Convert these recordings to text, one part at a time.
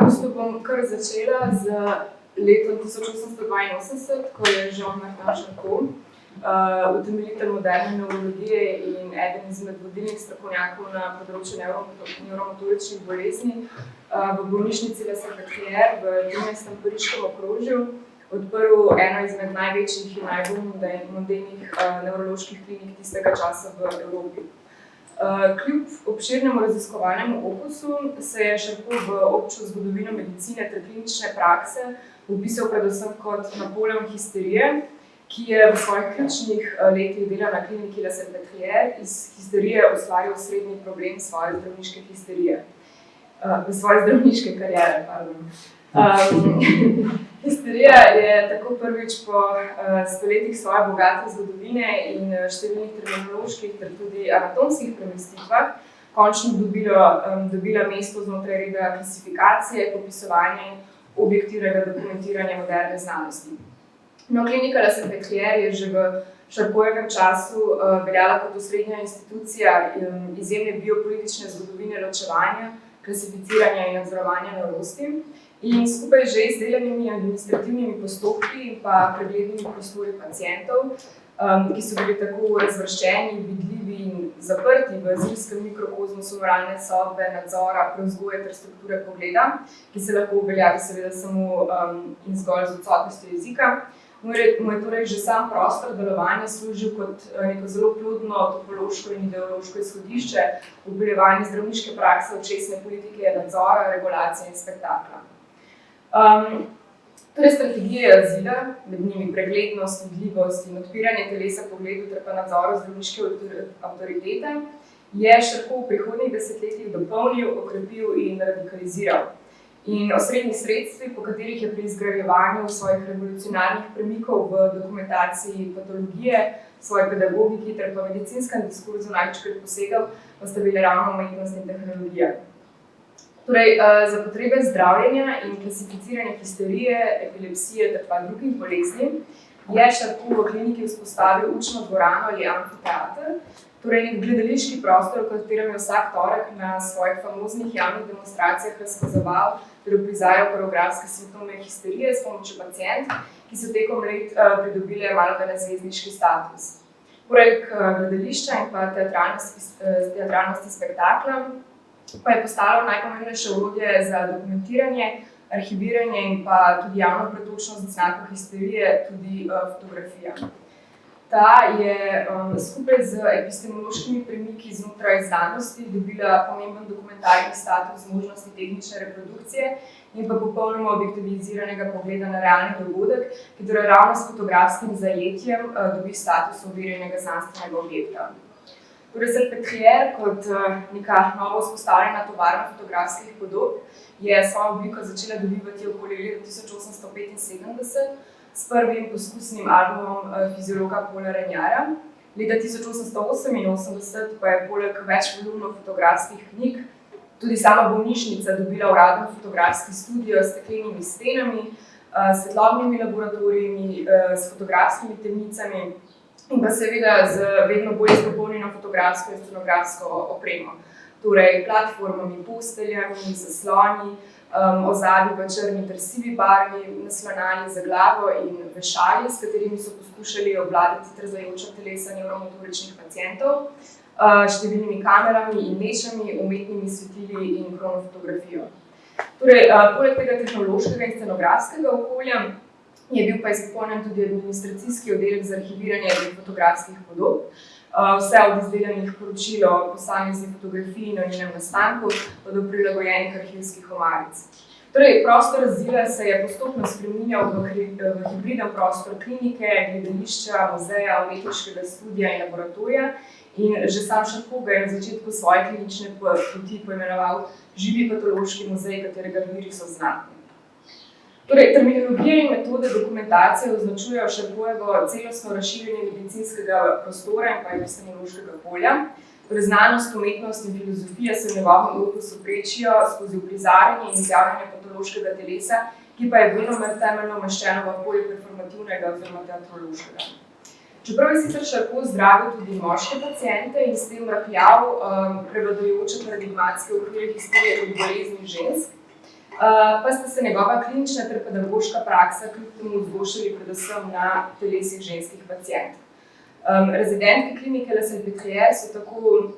bistvu bom kar začela z letom 1882, ko je Jean-Martin Charcot, utemeljitelj moderne neurologije in eden izmed vodilnih strokovnjakov na področju nevromotoričnih bolezni, v bolnišnici La Salpêtrière v 13. pariškem okrožju odprl eno izmed največjih in najbolj modernih nevroloških klinik tistega časa v Evropi. Kljub obširnemu raziskovalnemu opusu se je Charcot v občo zgodovino medicine ter klinične prakse opisal predvsem kot Napoleon histerije, ki je v svojih ključnih letih dela na kliniki La Salpêtrière iz histerije ustvaril osrednji problem svoje zdravniške kariere. Histerija je tako prvič po stoletjih svoje bogate zgodovine in številnih terminoloških ter tudi anatomskih premestitvah končno dobila mesto znotraj reda klasifikacije, popisovanja in objektivnega dokumentiranja moderne znanosti. No, klinika La Salpêtrière je že v Charcotovem času veljala kot osrednja institucija izjemne biopolitične zgodovine ločevanja, klasificiranja in nadzorovanja norosti. In skupaj z že izdelanimi administrativnimi postopki in pa preglednimi prostori pacientov, ki so bili tako razvrščeni, vidljivi in zaprti v zilskem mikrokozmosu moralne sodbe, nadzora, prevzgoje ter strukture pogleda, ki se lahko uveljavi seveda samo in zgolj z odsotnostjo jezika, mu je torej že sam prostor delovanja služil kot neko zelo plodno topološko in ideološko izhodišče v obdeljevanju zdravniške prakse, očesne politike, nadzora, regulacije in spektakla. Torej strategije azila, med njimi preglednost, vidljivost in odpiranje telesa pogledu ter pa nadzoru zdravniške avtoritete, je Charcot v prihodnjih desetletjih dopolnil, okrepil in radikaliziral. In osrednji sredstvi, po katerih je pri izgrajevanju svojih revolucionarnih premikov v dokumentaciji patologije, svoji pedagogiki ter pa medicinskem diskurzu največkrat posegal, pa sta bile ravno umetnost in tehnologija. Torej, za potrebe zdravljenja in klasificiranja histerije, epilepsije ter pa drugih bolezni je Charcot v kliniki vzpostavil učno dvorano ali amfiteater, torej nek gledališki prostor, v katerem je vsak torek na svojih famoznih javnih demonstracijah razkazoval ter uprizarjal koreografske simptome histerije s pomočjo pacientk, ki so tekom let pridobile malodane zvezdniški status. Poleg gledališča in pa teatralnosti spektakla pa je postalo najpomembnejše orodje za dokumentiranje, arhiviranje in pa tudi javno pretočnost znakov histerije, tudi fotografija. Ta je skupaj z epistemološkimi premiki znotraj znanosti dobila pomemben dokumentarni status možnosti tehnične reprodukcije in pa popolnoma objektiviziranega pogleda na realni dogodek, ki torej ravno s fotografskim zajetjem dobi status overjenega znanstvenega objekta. Torej, Salpêtrière kot neka novo vzpostavljena tovarna fotografskih podob je svojo obliko začela dobivati okoli leta 1875 s prvim poskusnim albumom fiziologa Paula Reniera. Leta 1888 pa je poleg več volumnov fotografskih knjig tudi sama bolnišnica dobila uraden fotografski studio s steklenimi stenami, svetlobnimi laboratorijami, s fotografskimi temnicami in pa seveda z vedno bolj izpopolnjeno fotografsko in scenografsko opremo. Torej, platformami, posteljami, zasloni, ozadji v črni ter sivi barvi, naslonjali za glavo in vešali, s katerimi so poskušali obvladati trzajoča telesa nevromotoričnih pacientov, številnimi kamerami in lečami, umetnimi svetili in kronofotografijo. Torej, poleg tega tehnološkega in scenografskega okolja je bil pa izpopolnjen tudi administracijski oddelek za arhiviranje fotografskih podob, vse od izdelanih poročil o posamezni fotografiji na njenem nastanku pa do prilagojenih arhivskih omaric. Torej, prostor azila se je postopno spreminjal v hibriden prostor klinike, gledališča, muzeja, umetniškega studija in laboratorija in že sam Charcot ga je na začetku svoje klinične poti poimenoval živi patološki muzej, katerega viri so znatni. Torej, terminologija in metode dokumentacije označujejo Charcotovo celostno razširjenje medicinskega prostora in pa epistemološkega polja. Torej, znanost, umetnost in filozofija se v njegovem opusu prečijo skozi uprizarjanje in izjavljanje patološkega telesa, ki pa je venomer temeljno umeščeno v polje performativnega oziroma teatrološkega. Čeprav je sicer Charcot zdravil tudi moške paciente in s tem rahljal prevladujoče paradigmatske okvire histerije kot bolezni žensk, pa sta se njegova klinična ter pedagoška praksa kljub temu izboljšali predvsem na telesih ženskih pacientk. Rezidentke klinike La Salpêtrière so tako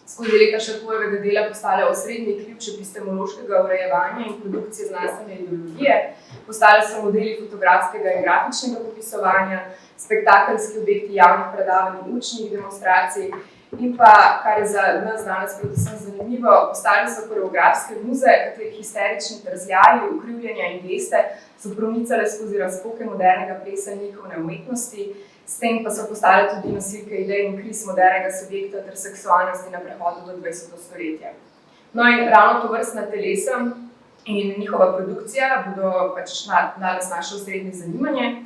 skozi leta Charcotjevega dela postale osrednji ključ epistemološkega urejevanja in produkcije znanstvene ideologije, postale so modeli fotografskega in grafičnega popisovanja, spektakelski objekti javnih predavanj in učnih demonstracij in pa, kar je za nas danes predvsem zanimivo, postale so koreografske muze, katerih histerični trzljali, ukrivljanja in geste so promicale skozi razpoke modernega plesa in likovne umetnosti, s tem pa so postale tudi nosilke idej in kriz modernega subjekta ter seksualnosti na prehodu v 20. stoletje. No in ravno tovrstna telesa in njihova produkcija bodo pač danes naše osrednje zanimanje.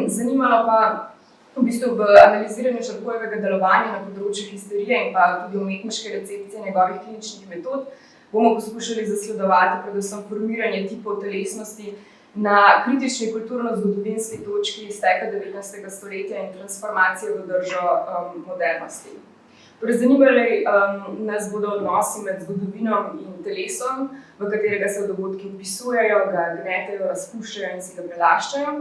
Zanimalo pa v bistvu v analiziranju Charcotjevega delovanja na področju histerije in pa tudi umetniške recepcije njegovih kliničnih metod bomo poskušali zasledovati predvsem formiranje tipov telesnosti na kritični kulturno-zgodovinski točki izteka 19. stoletja in transformacije v držo modernosti. Torej, zanimali nas bodo odnosi med zgodovino in telesom, v katerega se dogodki vpisujejo, ga gnetejo, razpuščajo in si ga prelaščajo.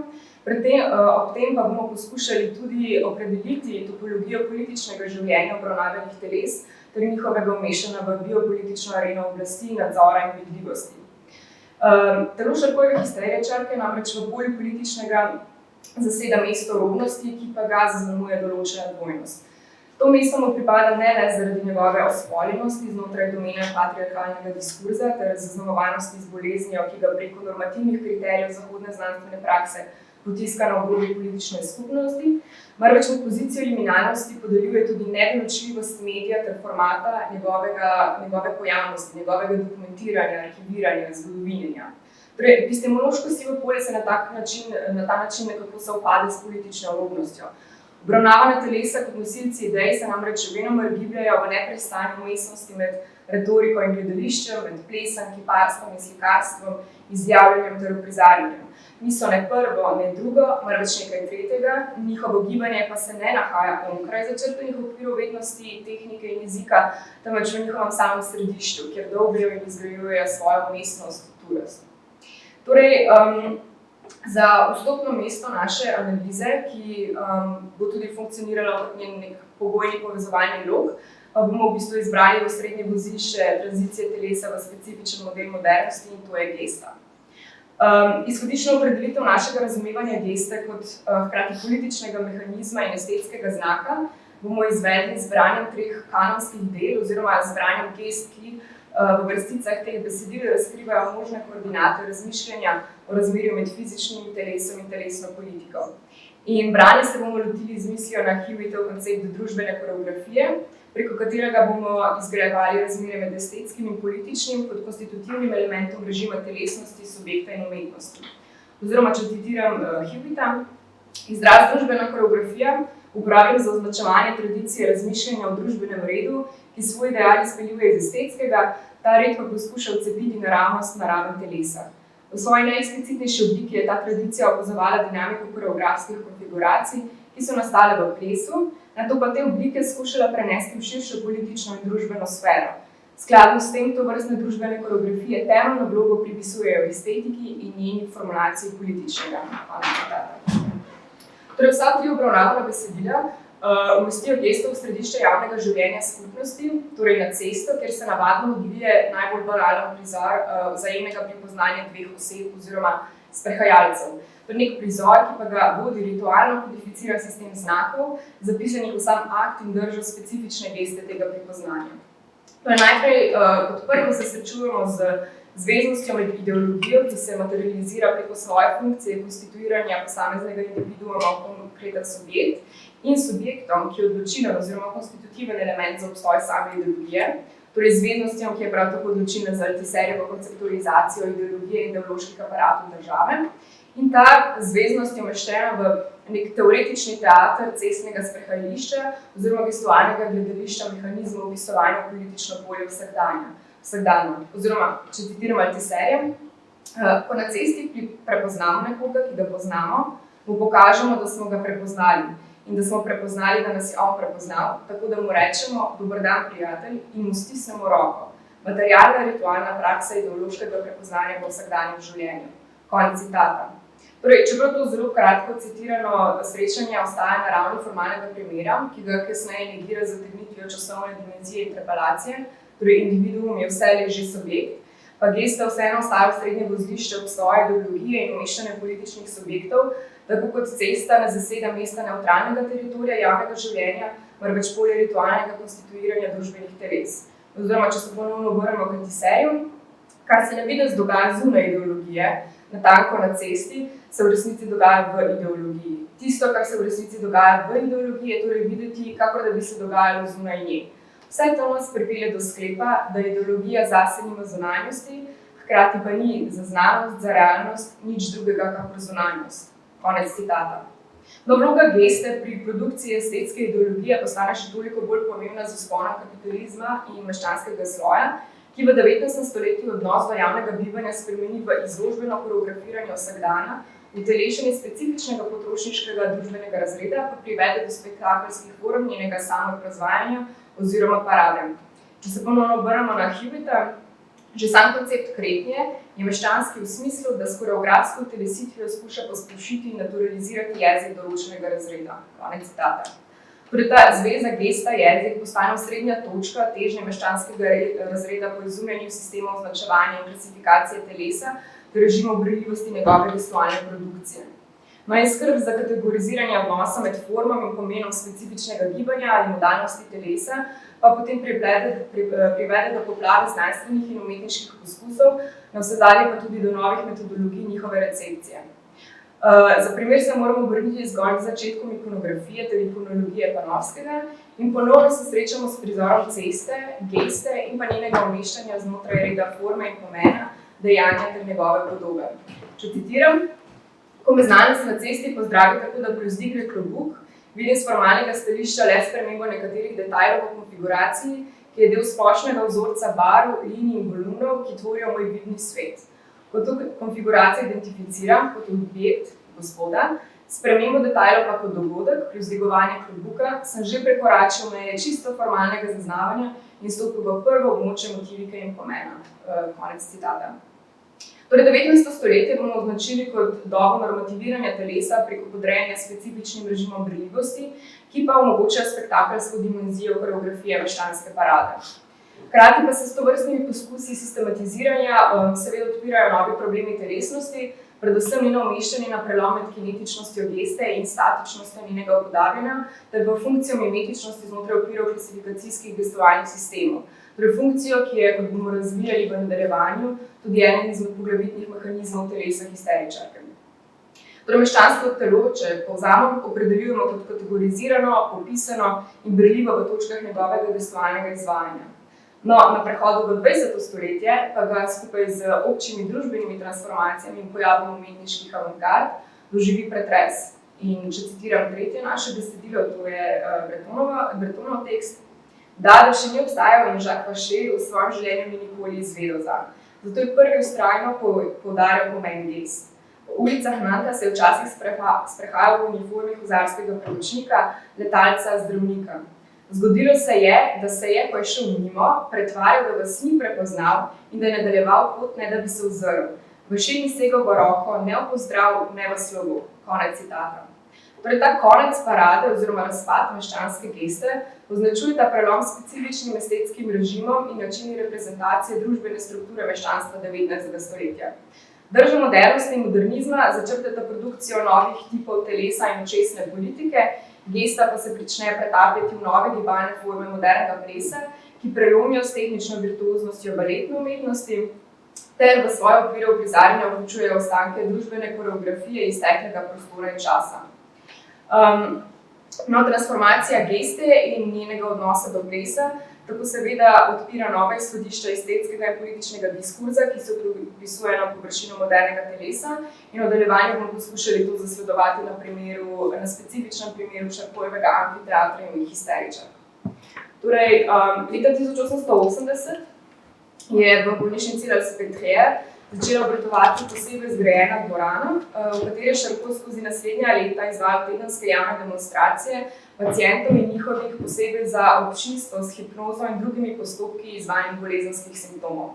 Ob tem pa bomo poskušali tudi opredeliti topologijo političnega življenja obravnavanih teles ter njihovega vmešanja v biopolitično areno oblasti, nadzora in vidljivosti. Telo Charcotjeve histeričarke namreč v polju političnega zaseda mesto rodnosti, ki pa ga zaznamuje določena dvojnost. To mesto mu pripada ne le zaradi njegove ospolinosti znotraj domene patriarkalnega diskurza ter zaznamovanosti z boleznijo, ki ga preko normativnih kriterijev zahodne znanstvene prakse potiska na obrobje politične skupnosti, marveč mu pozicijo liminalnosti podeljuje tudi nedoločljivost medija ter formata njegove pojavnosti, njegovega dokumentiranja, arhiviranja, zgodovinjenja. Torej, epistemološko sivo polje se na ta način nekako sovpade s politično rodnostjo. Obravnavana telesa kot nosilci idej se namreč venomer gibljajo v neprestanju vmesnosti med retoriko in gledališčem, med plesom, kiparstvom in slikarstvom, izjavljanjem ter uprizarjanjem. Niso ne prvo, ne drugo, marveč nekaj tretjega, njihovo gibanje pa se ne nahaja onkraj začrtanih okvirov vednosti, tehnike in jezika, temveč v njihovem samem središču, kjer dolbijo in izgrajujejo svojo vmesnost, tujost. Torej, za vstopno mesto naše analize, ki bo tudi funkcioniralo kot njen nek pogojni povezovalni lok, bomo v bistvu izbrali osrednje vozlišče tranzicije telesa v specifičen model modernosti in to je gesta. Izhodiščno opredelitev našega razumevanja geste kot hkrati političnega mehanizma in estetskega znaka bomo izvedli z branjem 3 kanonskih del oziroma z branjem gest, ki v vrsticah teh besedil razkrivajo možne koordinate razmišljanja o razmerju med fizičnim telesom in telesno politiko. In branje se bomo lotili z mislijo na Hewitov koncept družbene koreografije, preko katerega bomo izgrajevali razmerje med estetskim in političnim kot konstitutivnim elementom režima telesnosti, subjekta in umetnosti. Oziroma, če citiram Hewita, izraz družbena koreografija uporabljam za označevanje tradicije razmišljanja o družbenem redu, ki svoj ideal izpeljuje iz estetskega, ta red pa poskuša vcepiti naravnost na raven telesa. V svoji najeksplicitnejši obliki je ta tradicija opazovala dinamiko koreografskih konfiguracij, ki so nastale v plesu, nato pa te oblike skušala prenesti v širšo politično in družbeno sfero. Skladno s tem tovrstne družbene koreografije temeljno vlogo pripisujejo estetiki in njeni formulaciji političnega. Torej, vsa 3 obravnavana besedila umestijo gesto v središče javnega življenja skupnosti, torej na cesto, kjer se navadno odvije najbolj banalen prizor vzajemnega pripoznanja 2 oseb oziroma sprehajalcev. To je nek prizor, ki pa ga vodi ritualno kodificiran sistem znakov, zapisanih v sam akt in držo specifične geste tega pripoznanja. Torej, najprej kot prvo se srečujemo z zveznostjo med ideologijo, ki se materializira preko svoje funkcije konstituiranja posameznega individuuma v konkreten subjekt, in subjektom, ki je odločilen oziroma konstitutiven element za obstoj same ideologije, torej zveznostjo, ki je prav tako odločilna za Althusserjevo konceptualizacijo ideologije in ideoloških aparatov države. In ta zveznost je umeščena v nek teoretični teater cestnega sprehajališča oziroma gestualnega gledališča mehanizmov opisovanja politično polje vsakdana. Oziroma, če citiram Althusserja, ko na cesti prepoznamo nekoga, ki ga poznamo, mu pokažemo, da smo ga prepoznali in da smo prepoznali, da nas je on prepoznal, tako da mu rečemo dober dan, prijatelj, in mu stisnemo roko. materialna ritualna praksa ideološkega prepoznanja v vsakdanjem življenju. Konec citata. Torej, čeprav to zelo kratko citirano srečanje ostaja na ravni formalnega primera, ki ga kasneje negira z zategnitvijo časovne dimenzije interpelacije, torej individuum je vselej že subjekt, pa gesta vseeno ostaja v srednje vozlišče obstoja ideologije in umeščanja političnih subjektov, tako kot cesta ne zaseda mesta nevtralnega teritorija javnega življenja, marveč polje ritualnega konstituiranja družbenih teles. Oziroma, če se ponovno vrnemo k Tiserju, kar se nevidno dogaja zunaj ideologije, natanko na cesti, se v resnici dogaja v ideologiji. Tisto, kar se v resnici dogaja v ideologiji, je torej videti, kakor da bi se dogajalo zunaj nje. Vse to nas pripelje do sklepa, da ideologija zase nima zunanjosti, hkrati pa ni za znanost, za realnost, nič drugega kakor zunanjost. Konec citata. No, vloga geste pri produkciji estetske ideologije postane še toliko bolj pomembna z vzponom kapitalizma in meščanskega sloja, ki v 19. stoletju odnos do javnega bivanja spremeni v izložbeno koreografiranje vsakdana, utelešenje specifičnega potrošniškega družbenega razreda pa privede do spektakelskih form njenega samoizrazvajanja oziroma parade. Če se ponovno obrnemo na Hivita, že sam koncept kretnje je meščanski v smislu, da s koreografsko utelesitvijo skuša posplošiti in naturalizirati jezik določenega razreda. Konec citata. Torej, ta zveza gesta jezik postane osrednja točka težnje meščanskega razreda po izumljanju sistemov označevanja in klasifikacije telesa ter režimov berljivosti njegove gestualne produkcije. No in skrb za kategoriziranje odnosa med formom in pomenom specifičnega gibanja ali modalnosti telesa pa potem privede do poplave znanstvenih in umetniških poskusov, navsezadnje pa tudi do novih metodologij njihove recepcije. Za primer se moramo obrniti zgolj k začetkom ikonografije ter ikonologije Panofskega in ponovno se srečamo s prizorom ceste, geste in pa njenega umeščanja znotraj reda forme in pomena, dejanja ter njegove podobe. Če citiram, ko me znanec na cesti pozdravi tako, da privzdigne klobuk, vidim s formalnega stališča le spremembo nekaterih detajlov v konfiguraciji, ki je del splošnega vzorca barv, linij in balonov, ki tvorijo moj vidni svet. Ko to konfiguracijo identificiram kot objekt gospoda, spremembo detajlov pa kot dogodek, privzdigovanje klobuka, sem že prekoračil meje čisto formalnega zaznavanja in stopil v prvo območje motivike in pomena. Konec citata. Torej, 19. stoletje bomo označili kot dobo normativiranja telesa preko podrejanja specifičnim režimom berljivosti, ki pa omogočajo spektakelsko dimenzijo koreografije meščanske parade. Hkrati pa se s tovrstnimi poskusi sistematiziranja seveda odpirajo novi problemi telesnosti, predvsem njeno umeščanje na prelom med kinetičnostjo geste in statičnostjo njenega upodabljanja ter v funkcijo mimetičnosti znotraj okvirov klasifikacijskih gestualnih sistemov. Torej funkcijo, ki je, kot bomo razvijali v nadaljevanju, tudi eden izmed poglavitnih mehanizmov telesa histeričarke. Torej, meščansko telo, če povzamem, opredeljujemo kot kategorizirano, popisano in berljivo v točkah njegovega gestualnega izvajanja. No, na prehodu v 20. stoletje pa ga skupaj z občimi družbenimi transformacijami in pojavom umetniških avantgard doživi pretres. In če citiram tretje naše besedilo, to je Bretonov tekst, da še ni obstajal in Jacques Vacher v svojem življenju ni nikoli izvedel zanj. Zato je prvi vztrajno poudarjal pomen gest. Po ulicah Nanta se je včasih sprehajal v uniformi huzarskega premočnika, letalca, zdravnika. Zgodilo se je, da se je, ko je šel mimo, pretvarjal, da vas ni prepoznal in da je nadaljeval pot, ne da bi se ozrl. Vacher ni segel v roko, ne v pozdrav, ne v slovo. Konec citata. Torej, ta konec parade oziroma razpad meščanske geste označuje ta prelom s specifičnim estetskim režimom in načini reprezentacije družbene strukture meščanstva 19. stoletja. Drža modernosti in modernizma začrtata produkcijo novih tipov telesa in očesne politike, gesta pa se prične pretapljati v nove gibalne forme modernega plesa, ki prelomijo s tehnično virtuoznostjo baletne umetnosti ter v svoje okvire uprizarjanja vključujejo ostanke družbene koreografije iz teklega prostora in časa. Transformacija geste in njenega odnosa do plesa tako seveda odpira nova izhodišča estetskega in političnega diskurza, ki se pripisuje na površino modernega telesa in v nadaljevanju bomo poskušali to zasledovati na specifičnem primeru Charpoijevega amfiteatra in histeričark. Torej, leta 1880 je v bolnišnici La Salpêtrière začela obratovati posebej zgrajena dvorana, v kateri je Charcot skozi naslednja leta izvajal tedenske javne demonstracije pacientov in njihovih posebej za občinstvo s hipnozo in drugimi postopki izvajanja bolezenskih simptomov.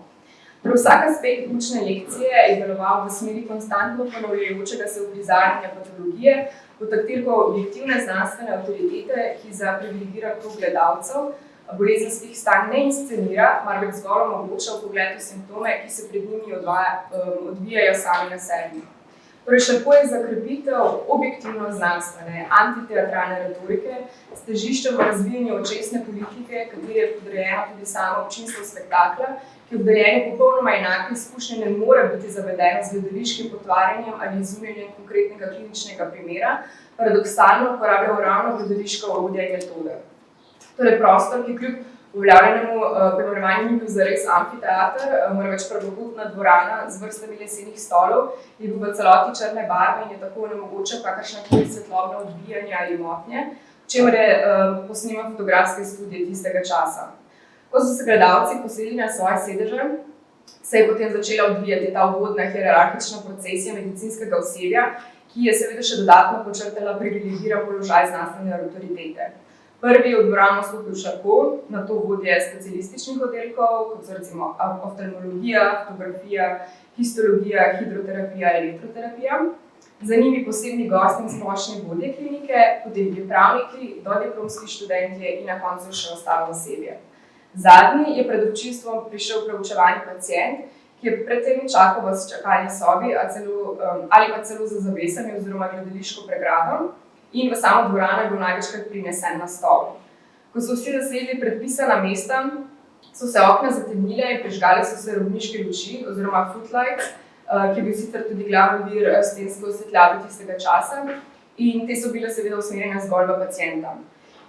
Vsak aspekt učne lekcije je deloval v smeri konstantno ponavljajočega se uprizarjanja patologije, pod taktirko objektivne znanstvene avtoritete, ki za privilegiran krog gledalcev bolezenskih stanj ne inscenira, marveč zgolj omogoča vpogled v simptome, ki se pred njimi odvijajo sami na sebi. Torej, Charcot je za krepitev objektivno znanstvene, antiteatralne retorike s težiščem v razvijanju očesne politike, kateri je podrejeno tudi samo občinstvo spektakla, ki ob deljenju popolnoma enake izkušnje ne more biti zavedeno z gledališkim potvarjanjem ali izumljanjem konkretnega kliničnega primera, paradoksalno uporabljajo ravno gledališka orodja in metode. Torej, prostor, ki kljub uveljavljenemu poimenovanju ni bil zares amfiteater, marveč pravokotna dvorana z vrstami lesenih stolov, je bil v celoti črne barve in je tako onemogočal kakršnakoli svetlobna odbijanja ali motnje, čemer je posnemal fotografske studije tistega časa. Ko so se gledalci poselili na svoje sedeže, se je potem začela odvijati ta uvodna hierarhična procesija medicinskega osebja, ki je seveda še dodatno počrtala privilegiran položaj znanstvene avtoritete. Prvi je v dvorano vstopil Charcot, nato vodje specialističnih oddelkov, kot so recimo oftalmologija, fotografija, histologija, hidroterapija, elektroterapija. Za njimi posebni gosti in splošni vodje klinike, potem pripravniki, dodiplomski študentje in na koncu še ostalo osebje. Zadnji je pred občinstvom prišel preučevani pacient, ki je predtem čakal v čakalni sobi ali pa celo za zavesami oziroma gledališko pregrado in v samo dvorano je bil največkrat prinesen na stol. Ko so vsi zasedli predpisana mesta, so se okna zatemnile in prižgale so se robniške luči oziroma footlights, ki je bil sicer tudi glavni vir stenske osvetljave tistega časa in te so bile seveda usmerjene zgolj v pacienta.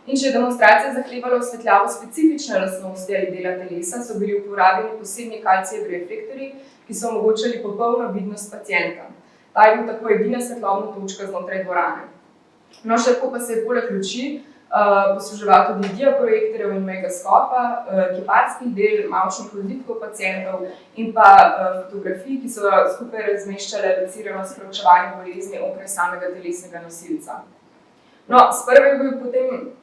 In če je demonstracija zahtevala osvetljavo specifične lastnosti ali dela telesa, so bili uporabljeni posebni kalcijevi reflektorji, ki so omogočali popolno vidnost pacienta. Ta je bil tako edina svetlobna točka znotraj dvorane. No, Charcot pa se je poleg luči posluževal tudi diaprojektorjev in megaskopa, kiparskih del, mavčnih odlitkov pacientov in pa fotografij, ki so skupaj razmeščale lociranost preučevanja bolezni onkraj samega telesnega nosilca. No, sprva je bil potem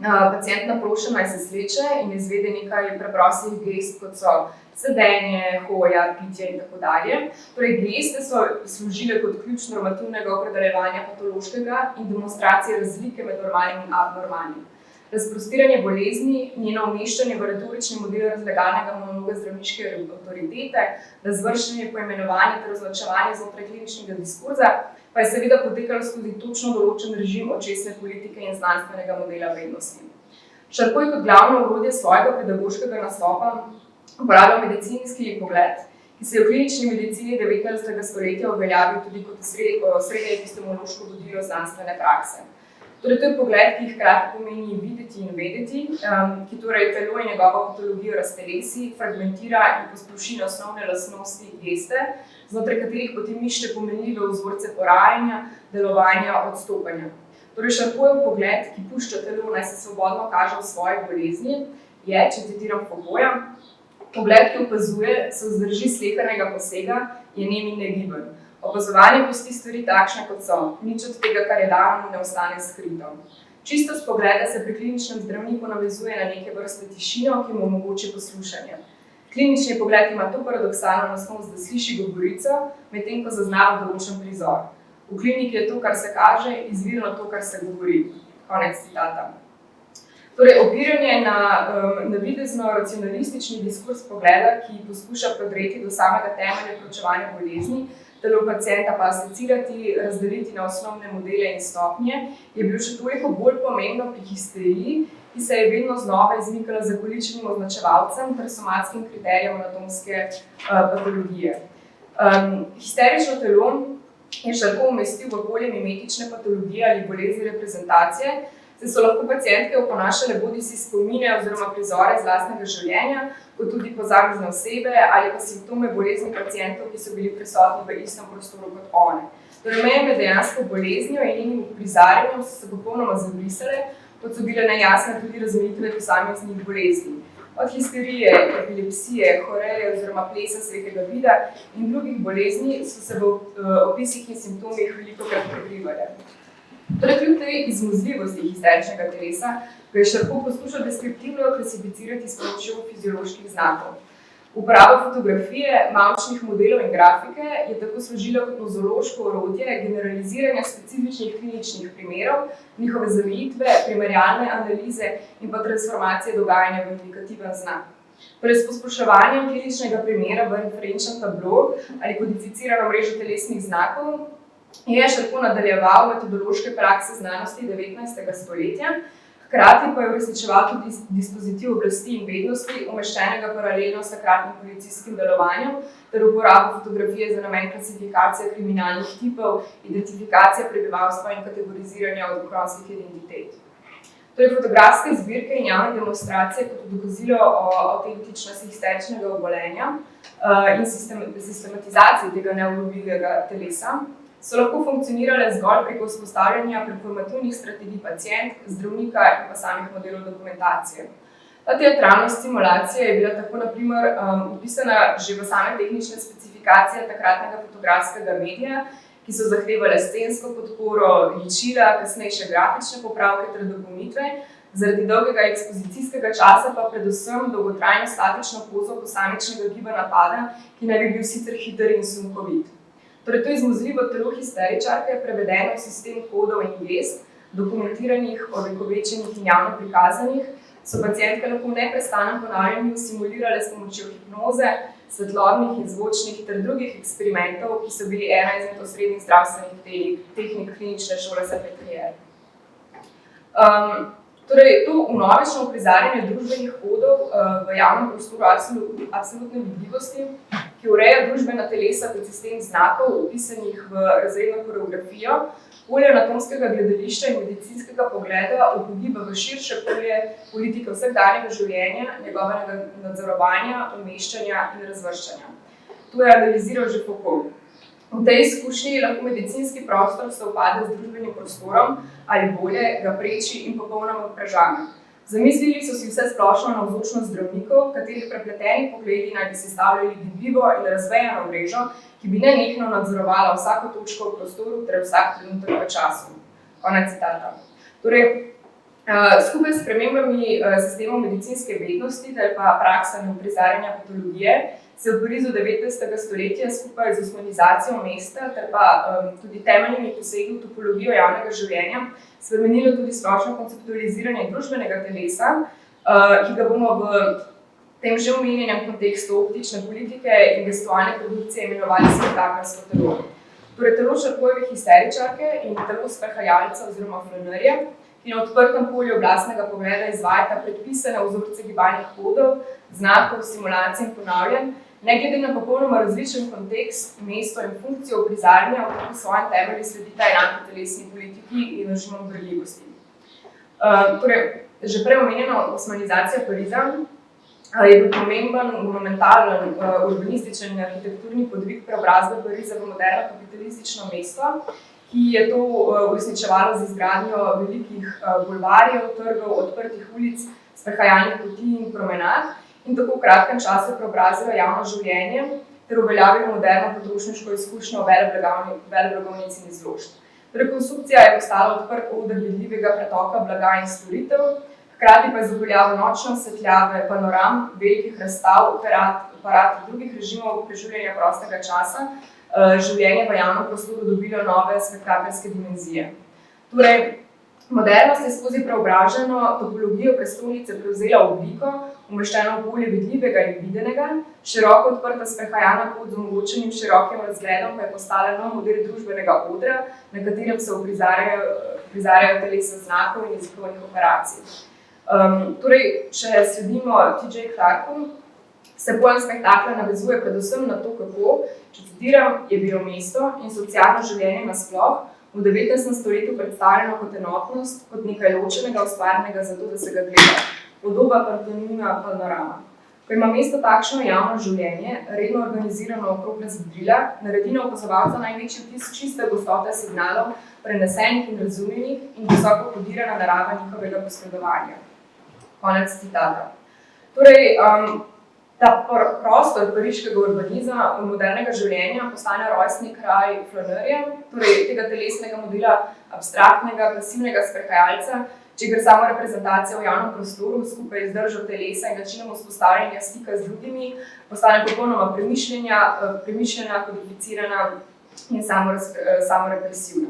pacient naprošen, naj se sleče in izvede nekaj preprostih gest, kot so sedenje, hoja, pitje in tako dalje. Torej, geste so služile kot ključ normativnega opredeljevanja patološkega in demonstracije razlike med normalnim in abnormalnim. Razprostiranje bolezni, njeno umeščanje v retorični model razlaganega monologa zdravniške avtoritete, razvrščanje poimenovanja ter označevanje znotraj kliničnega diskurza, pa je seveda potekalo skozi točno določen režim očesne politike in znanstvenega modela vrednosti. Charcot je kot glavno orodje svojega pedagoškega nastopa uporabljal medicinski pogled, ki se je v klinični medicini 19. stoletja uveljavil tudi kot srednje epistemološko vodilo znanstvene prakse. Torej, to je pogled, ki hkrati pomeni videti in vedeti, ki torej telo in njegovo patologijo raztelesi, fragmentira in posploši na osnovne lastnosti geste, znotraj katerih potem išče pomenljive vzorce porajanja, delovanja, odstopanja. Torej, Charcotov pogled, ki pušča telo, naj se svobodno kaže v svoji bolezni, je, če citiram Foucaulta, pogled, ki opazuje, se vzdrži slehernega posega, je nem in negiben. Opazovanje pusti stvari takšne, kot so, nič od tega, kar je dano, ne ostane skrito. Čistost pogleda se pri kliničnem zdravniku navezuje na neke vrste tišino, ki mu omogoči poslušanje. Klinični pogled ima to paradoksalno lastnost, da sliši govorico, medtem ko zaznava določen prizor. V kliniki je to, kar se kaže, izvirno to, kar se govori. Konec citata. Torej, opiranje na navidezno racionalistični diskurs pogleda, ki poskuša prodreti do samega temelja preučevanja bolezni, telo pacienta pa asocirati, razdeliti na osnovne modele in stopnje, je bil še toliko bolj pomembno pri histeriji, ki se je vedno znova izmikala zakoličenim označevalcem ter somatskim kriterijem anatomske patologije. Histerično telo je Charcot umestil v polje mimetične patologije ali bolezni reprezentacije, saj so lahko pacientke oponašale bodisi spomine oziroma prizore iz lastnega življenja, kot tudi posamezne osebe ali pa simptome bolezni pacientov, ki so bili prisotni v istem prostoru kot one. Torej, meje med dejansko boleznijo in njenim uprizarjanjem so se popolnoma zabrisale, kot so bile nejasne tudi razmejitve posameznih bolezni. od histerije, epilepsije, horeje oziroma plesa svetega vida in drugih bolezni so se v opisih in simptomih velikokrat prekrivale. Torej, kljub tej izmuzljivosti histeričnega telesa, ga je Charcot poskušal deskriptivno klasificirati s pomočjo fizioloških znakov. Uporaba fotografije, mavčnih modelov in grafike je tako služila kot nozološko orodje generaliziranja specifičnih kliničnih primerov, njihove zamejitve, primerjalne analize in pa transformacije dogajanja v indikativen znak. Torej, s posploševanjem kliničnega primera v referenčnem tablo ali kodificirano mrežo telesnih znakov je Charcot nadaljeval metodološke prakse znanosti 19. stoletja, hkrati pa je uresničeval tudi dispozitiv oblasti in vednosti, umeščenega paralelno s takratnim policijskim delovanjem, ter uporabo fotografije za namen klasifikacije kriminalnih tipov, identifikacije prebivalstva in kategoriziranja odkronskih identitet. Torej, fotografske zbirke in javne demonstracije kot dokazilo o avtentičnosti histeričnega obolenja in sistematizaciji tega neulovljivega telesa so lahko funkcionirale zgolj preko vzpostavljanja performativnih strategij pacientk, zdravnika in pa samih modelov dokumentacije. Ta teatralna stimulacija je bila tako na primer opisana že v same tehnične specifikacije takratnega fotografskega medija, ki so zahtevale scensko podporo, ličila, kasnejše grafične popravke ter dopolnitve, zaradi dolgega ekspozicijskega časa pa predvsem dolgotrajno statično pozo posamičnega giba napada, ki naj bi bil sicer hiter in sunkovit. Torej, to izmuzljivo telo histeričarke je prevedeno v sistem kodov in gest, dokumentiranih, ovekovečenih in javno prikazanih, so pacientke lahko v neprestanem ponavljanju simulirale s pomočjo hipnoze, svetlobnih in zvočnih ter drugih eksperimentov, ki so bili ena izmed osrednjih zdravstvenih tehnik klinične šole Salpêtrière. Torej, to vnovično uprizarjanje družbenih kodov v javnem prostoru absolutne vidljivosti, ki ureja družbena telesa kot sistem znakov, upisanih v razredno koreografijo, polje anatomskega gledališča in medicinskega pogleda upogiba v širše polje politike vsakdanjega življenja, njegovega nadzorovanja, umeščanja in razvrščanja. To je analiziral že Foucault. V tej izkušnji lahko medicinski prostor sovpade z družbenim prostorom ali bolje ga preči in popolnoma prežame. Zamislili so si vse splošno navzočnost zdravnikov, katerih prepleteni pogledi naj bi sestavljali gibljivo in razvejano mrežo, ki bi nenehno nadzorovala vsako točko v prostoru ter vsak trenutek v času. Konec citata. Torej, skupaj s spremembami sistemov medicinske vednosti ter pa praksami uprizarjanja patologije se v Parizu 19. stoletja skupaj z osmanizacijo mesta ter pa tudi temeljnimi posegi v topologijo javnega življenja spremenilo tudi splošno konceptualiziranje družbenega telesa, ki ga bomo v tem že omenjenem kontekstu optične politike in gestualne produkcije imenovali spektakelsko telo. Torej, telo Charcotovih histeričarke in telo sprehajalca oziroma flanerja, ki na odprtem polju oblastnega pogleda izvajata predpisane vzorce gibalnih kodov, znakov, simulacij in ponavljanj, ne glede na popolnoma različen kontekst, mesto in funkcijo uprizarjanja, v svojem temelju sledita enaki telesni politiki in režimom berljivosti. Torej, že prej omenjena osmanizacija Pariza je bil pomemben, monumentalen, urbanističen in arhitekturni podvig preobrazbe Pariza v moderno kapitalistično mesto, ki je to uresničevalo z izgradnjo velikih bulvarjev, trgov, odprtih ulic, sprehajalnih poti in promenad in tako v kratkem času preobrazilo javno življenje ter uveljavilo moderno potrošniško izkušnjo veleblagovnic in izložb. Torej, konstrukcija je postala odprt oder vidljivega pretoka blaga in storitev, hkrati pa je zapeljalo nočno osvetljave, panoram, velikih razstav, aparat drugih režimov preživljanja prostega časa, življenje v javnem prostoru dobilo nove spektakelske dimenzije. Torej, modernost je skozi preobraženo topologijo prestolnice prevzela obliko, umeščeno v polje vidljivega in videnega, široko odprta sprehajalna pot z omogočenim širokim razgledom pa je postala nov model družbenega odra, na katerem se uprizarjajo telesa znakov in jezikovnih operacij. Torej, če sledimo T.J. Clarku, se pojem spektakla navezuje predvsem na to, kako, če citiram, je bilo mesto in socialno življenje nasploh v 19. stoletju predstavljeno kot enotnost, kot nekaj ločenega, ustvarjenega zato, da se ga gleda. Podoba pantomima panorama. Ko ima mesto takšno javno življenje, redno organizirano okrog razvedrila, naredi na opazovalca največji vtis čiste gostote signalov, prenesenih in razumljenih in visoko kodirana narava njihovega posredovanja. Konec citata. Torej, ta prostor pariškega urbanizma in modernega življenja postane rojstni kraj flanerja, torej tega telesnega modela abstraktnega, pasivnega sprehajalca, čigar samo reprezentacija v javnem prostoru skupaj z držo telesa in načinom vzpostavljanja stika z drugimi postane popolnoma premišljena, kodificirana in samorepresivna.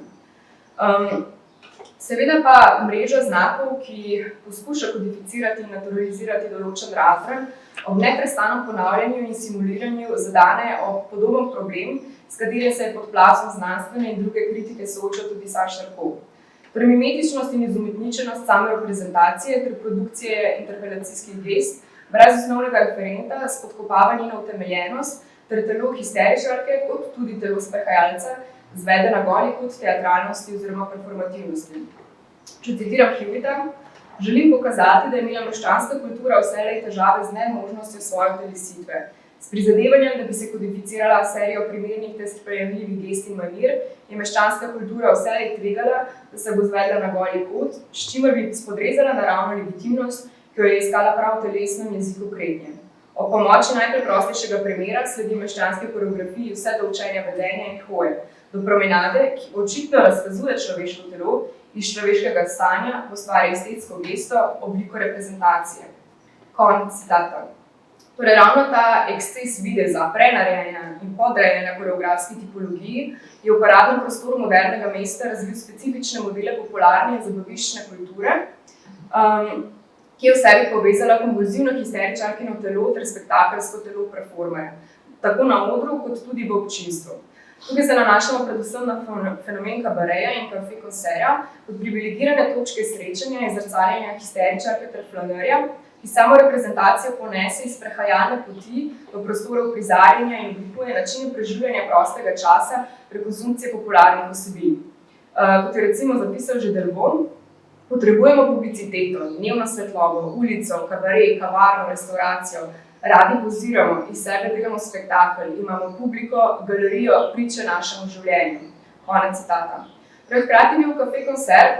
Seveda pa mreža znakov, ki poskuša kodificirati in naturalizirati določen razred, ob neprestanem ponavljanju in simuliranju zadane ob podoben problem, s katerim se je pod plazom znanstvene in druge kritike soočal tudi Saša Rkov. Torej, mimetičnost in izumetničenost same reprezentacije ter produkcije interpelacijskih gest, brez osnovnega referenta, spodkopava njeno utemeljenost ter telo histeričarke kot tudi telo sprehajalca zvede na goli kot teatralnosti oziroma performativnosti. Če citiram Hewita, želim pokazati, da je imela meščanska kultura vselej težave z nemožnostjo svoje telesitve. S prizadevanjem, da bi se kodificirala serijo primernih ter sprejemljivih gest in manir, je meščanska kultura vselej tvegala, da se bo zvedla na goli kot, s čimer bi spodrezala naravno legitimnost, ki jo je iskala prav v telesnem jeziku kretnje. Ob pomoči najpreprostejšega primera sledi meščanski koreografiji vse do učenja vedenja in hoje, do promenade, ki očitno razkazuje človeško telo iz človeškega stanja, ustvarja estetsko gesto, obliko reprezentacije. Konec citata. Torej, ravno ta eksces videza, prenarejanja in podrejanja koreografski tipologiji je v paradnem prostoru modernega mesta razvil specifične modele popularne in zabaviščne kulture, ki je v sebi povezala konvulzivno histeričarkino telo ter spektakelsko telo performerja, tako na odru kot tudi v občinstvu. Tukaj se nanašamo predvsem na fenomen kabareja in kafe koncerja kot privilegirane točke srečanja in zrcaljenja histeričarke ter flanerja, ki samo reprezentacijo ponese iz prehajalne poti v prostoru prizarjanja in oblikuje načine preživljanja prostega časa prek konsumpcije popularnih vsebin. Kot je recimo zapisal že Delvaux, potrebujemo publiciteto, dnevno svetlobo, ulico, kabaret, kavarno, restauracijo, radi poziramo, iz sebe delamo spektakel, imamo publiko, galerijo, priče našemu življenju. Konec citata. Hkrati je bil kafe koncert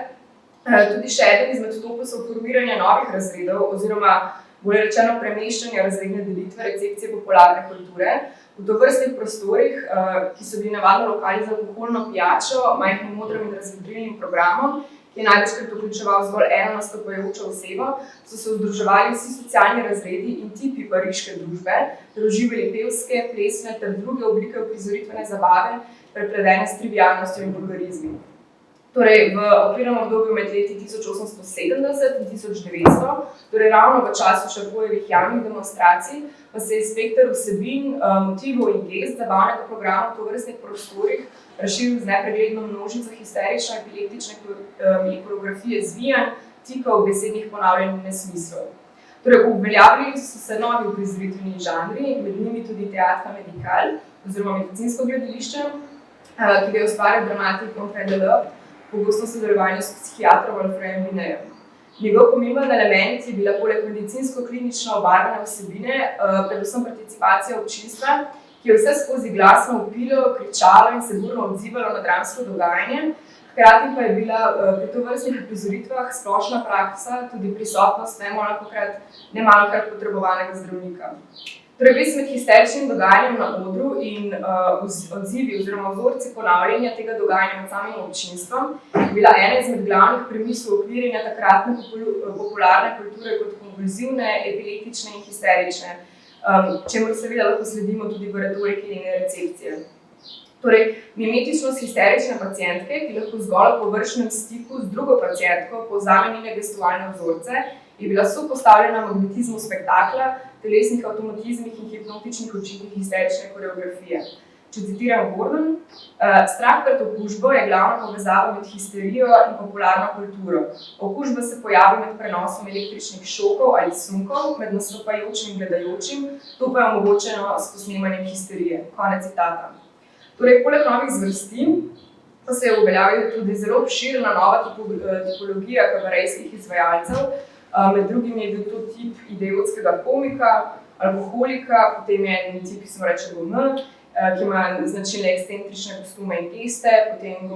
tudi še eden izmed topusov formiranja novih razredov oziroma bolje rečeno premeščanja razredne delitve recepcije popularne kulture v tovrstnih prostorih, ki so bili navadno lokali za alkoholno pijačo, majhnim modrim in razvedrilnim programom, ki je največkrat vključeval zgolj eno nastopajočo osebo, so se združevali vsi socialni razredi in tipi pariške družbe, ter uživali pevske, plesne ter druge oblike uprizoritvene zabave, prepredene s trivialnostjo in vulgarizmi. Torej, v okvirnem obdobju med leti 1870 in 1900, torej ravno v času Charcojevih javnih demonstracij, pa se je spekter vsebin, motivov in gest zabavnega programa v tovrstnih prostorih razširil z nepregledno množico histerično-epileptične koreografije zvijanj, tikov, besednih ponavljanj in nesmislov. Torej, uveljavili so se novi uprizoritveni žanri, med njimi tudi teatra medikal oziroma medicinsko gledališče, ki ga je ustvaril dramatik André Deleuze, pogosto v sodelovanju s psihiatrom Alfredom Binejem. Njegov pomemben element je bila poleg medicinsko-klinično obarvane vsebine, predvsem participacija občinstva, ki je vse skozi glasno vpilo, kričalo in se burno odzivalo na dramsko dogajanje, hkrati pa je bila pri tovrstnih uprizoritvah splošna praksa tudi prisotnost nemalokrat potrebovanega zdravnika. Torej, vez med histeričnim dogajanjem na odru in odzivi oziroma vzorci ponavljanja tega dogajanja med samim občinstvom je bila ena izmed glavnih premis uokvirjanja takratne popularne kulture kot konvulzivne, epileptične in histerične, čemur seveda lahko sledimo tudi v retoriki in recepcije. Torej, mimetičnost histerične pacientke, ki lahko zgolj v površnem stiku z drugo pacientko povzame njene gestualne vzorce, je bila sopostavljena magnetizmu spektakla, telesnih avtomatizmih in hipnotičnih učinkih histerične koreografije. Če citiram Gordon, strah pred okužbo je glavna povezava med histerijo in popularno kulturo. Okužba se pojavi med prenosom električnih šokov ali sunkov med nastopajočim in gledajočim, to pa je omogočeno s posnemanjem histerije. Konec citata. Torej, poleg novih zvrsti pa se je uveljavila tudi zelo obširna nova tipologija kabarejskih izvajalcev. Med drugim je bil to tip idiotskega komika, alkoholika, potem je en tip, ki se mu reče gourmet, ki ima značilne ekscentrične kostume in geste, potem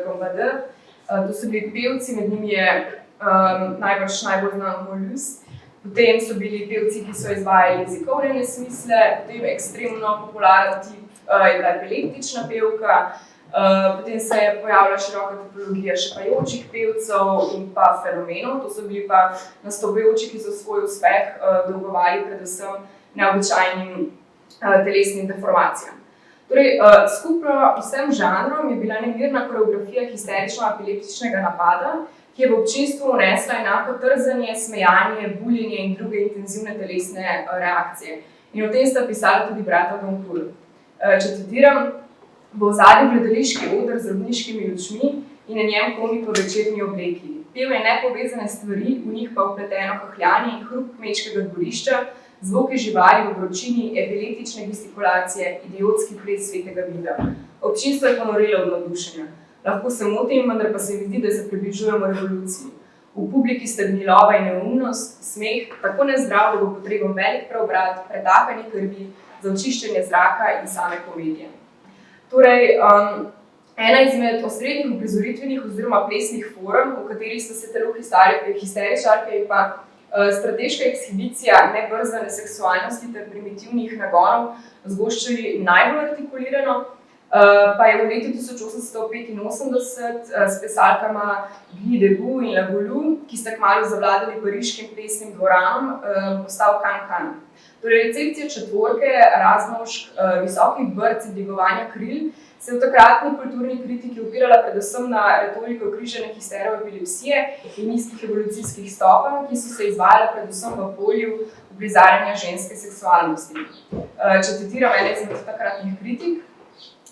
gombade. To so bili pevci, med njimi je najbolj znan Molus, Potem so bili pevci, ki so izvajali jezikovne nesmisle, potem ekstremno popularen tip je bila epileptična pevka, potem se je pojavila široka tipologija šepajočih pevcev in pa fenomenov. To so bili pa nastopajoči, ki so svoj uspeh dolgovali predvsem neobičajnim telesnim deformacijam. Torej, skupno vsem žanrom je bila nemirna koreografija histerično-epileptičnega napada, ki je v občinstvu vnesla enako trzanje, smejanje, buljenje in druge intenzivne telesne reakcije. In o tem sta pisala tudi brata Goncourt. Če citiram, bo v zadnji gledališki oder z robniškimi lučmi in na njem komik v večerni obleki. Pel je nepovezane stvari, v njih pa vpleteno kahljanje in hrup kmečkega dvorišča, zvoki živali v vročini, epileptične gestikulacije, idiotski ples svetega vida. Občinstvo je ponorelo od navdušenja. Lahko se motim, vendar pa se mi zdi, da se približujemo revoluciji. V publiki sta gnilova in neumnost, smeh, tako nezdrav, da bo potreben velik preobrat, pretapanje krvi, za očiščenje zraka in same komedije. Torej, ena izmed osrednjih uprizoritvenih oziroma plesnih form, v katerih sta se telo histeričarke in pa strateška ekshibicija nebrzane seksualnosti ter primitivnih nagonov zgoščali najbolj artikulirano, pa je v letu 1885 s plesalkama Guy Debus in La Goulou, ki sta kmalu zavladali pariškim plesnim dvoranom, postal Can-Can. Torej, recepcija četvorke, raznožk, visokih brc in dvigovanja kril se v takratni kulturni kritiki opirala predvsem na retoriko križane histeroepilepsije in nizkih evolucijskih stopenj, ki so se izvajale predvsem v polju uprizarjanja ženske seksualnosti. Če citiram ene izmed takratnih kritik,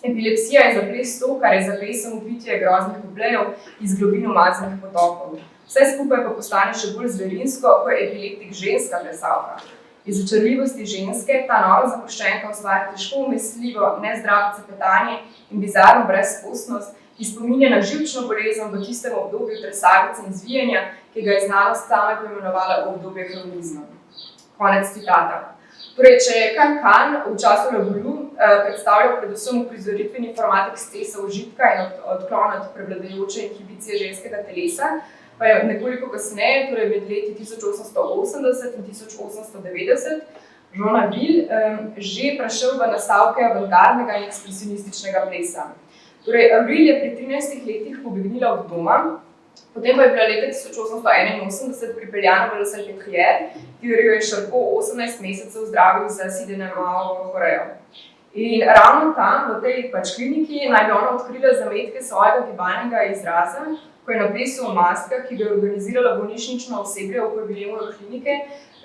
epilepsija je za ples to, kar je za plesem upitje groznih kuplejev iz globin umazanih potokov. Vse skupaj pa postane še bolj zverinsko, ko je epileptik ženska plesalka. Iz očarljivosti ženske ta nova zapuščenka ustvari težko umesljivo, nezdravo cepetanje in bizarno brezpostnost, ki spominja na živčno bolezen v tistem obdobju tresavice in zvijanja, ki ga je znanost sama poimenovala obdobje kronizma. Konec citata. Torej, če je Can-Can v času La Goulou predstavljal predvsem uprizoritveni format ekscesa užitka in odklon od prevladujoče inhibicije ženskega telesa, pa je nekoliko kasneje, torej med leti 1880 in 1890, Jean Avril že prešel v nastavke avantgardnega in ekspresionističnega plesa. Torej, Avril je pri 13 letih pobegnila od doma, potem pa je bila leta 1881 pripeljana v La Salpêtrière, ki jo je Charcot 18 mesecev zdravil za sidenemovo horejo. In ravno tam, v tej kliniki, naj bi ona odkrila zametke svojega gibalnega izraza, ko je na plesu v maskah, ki ga je organizirala bolnišnično osebje v prvi lemojo klinike,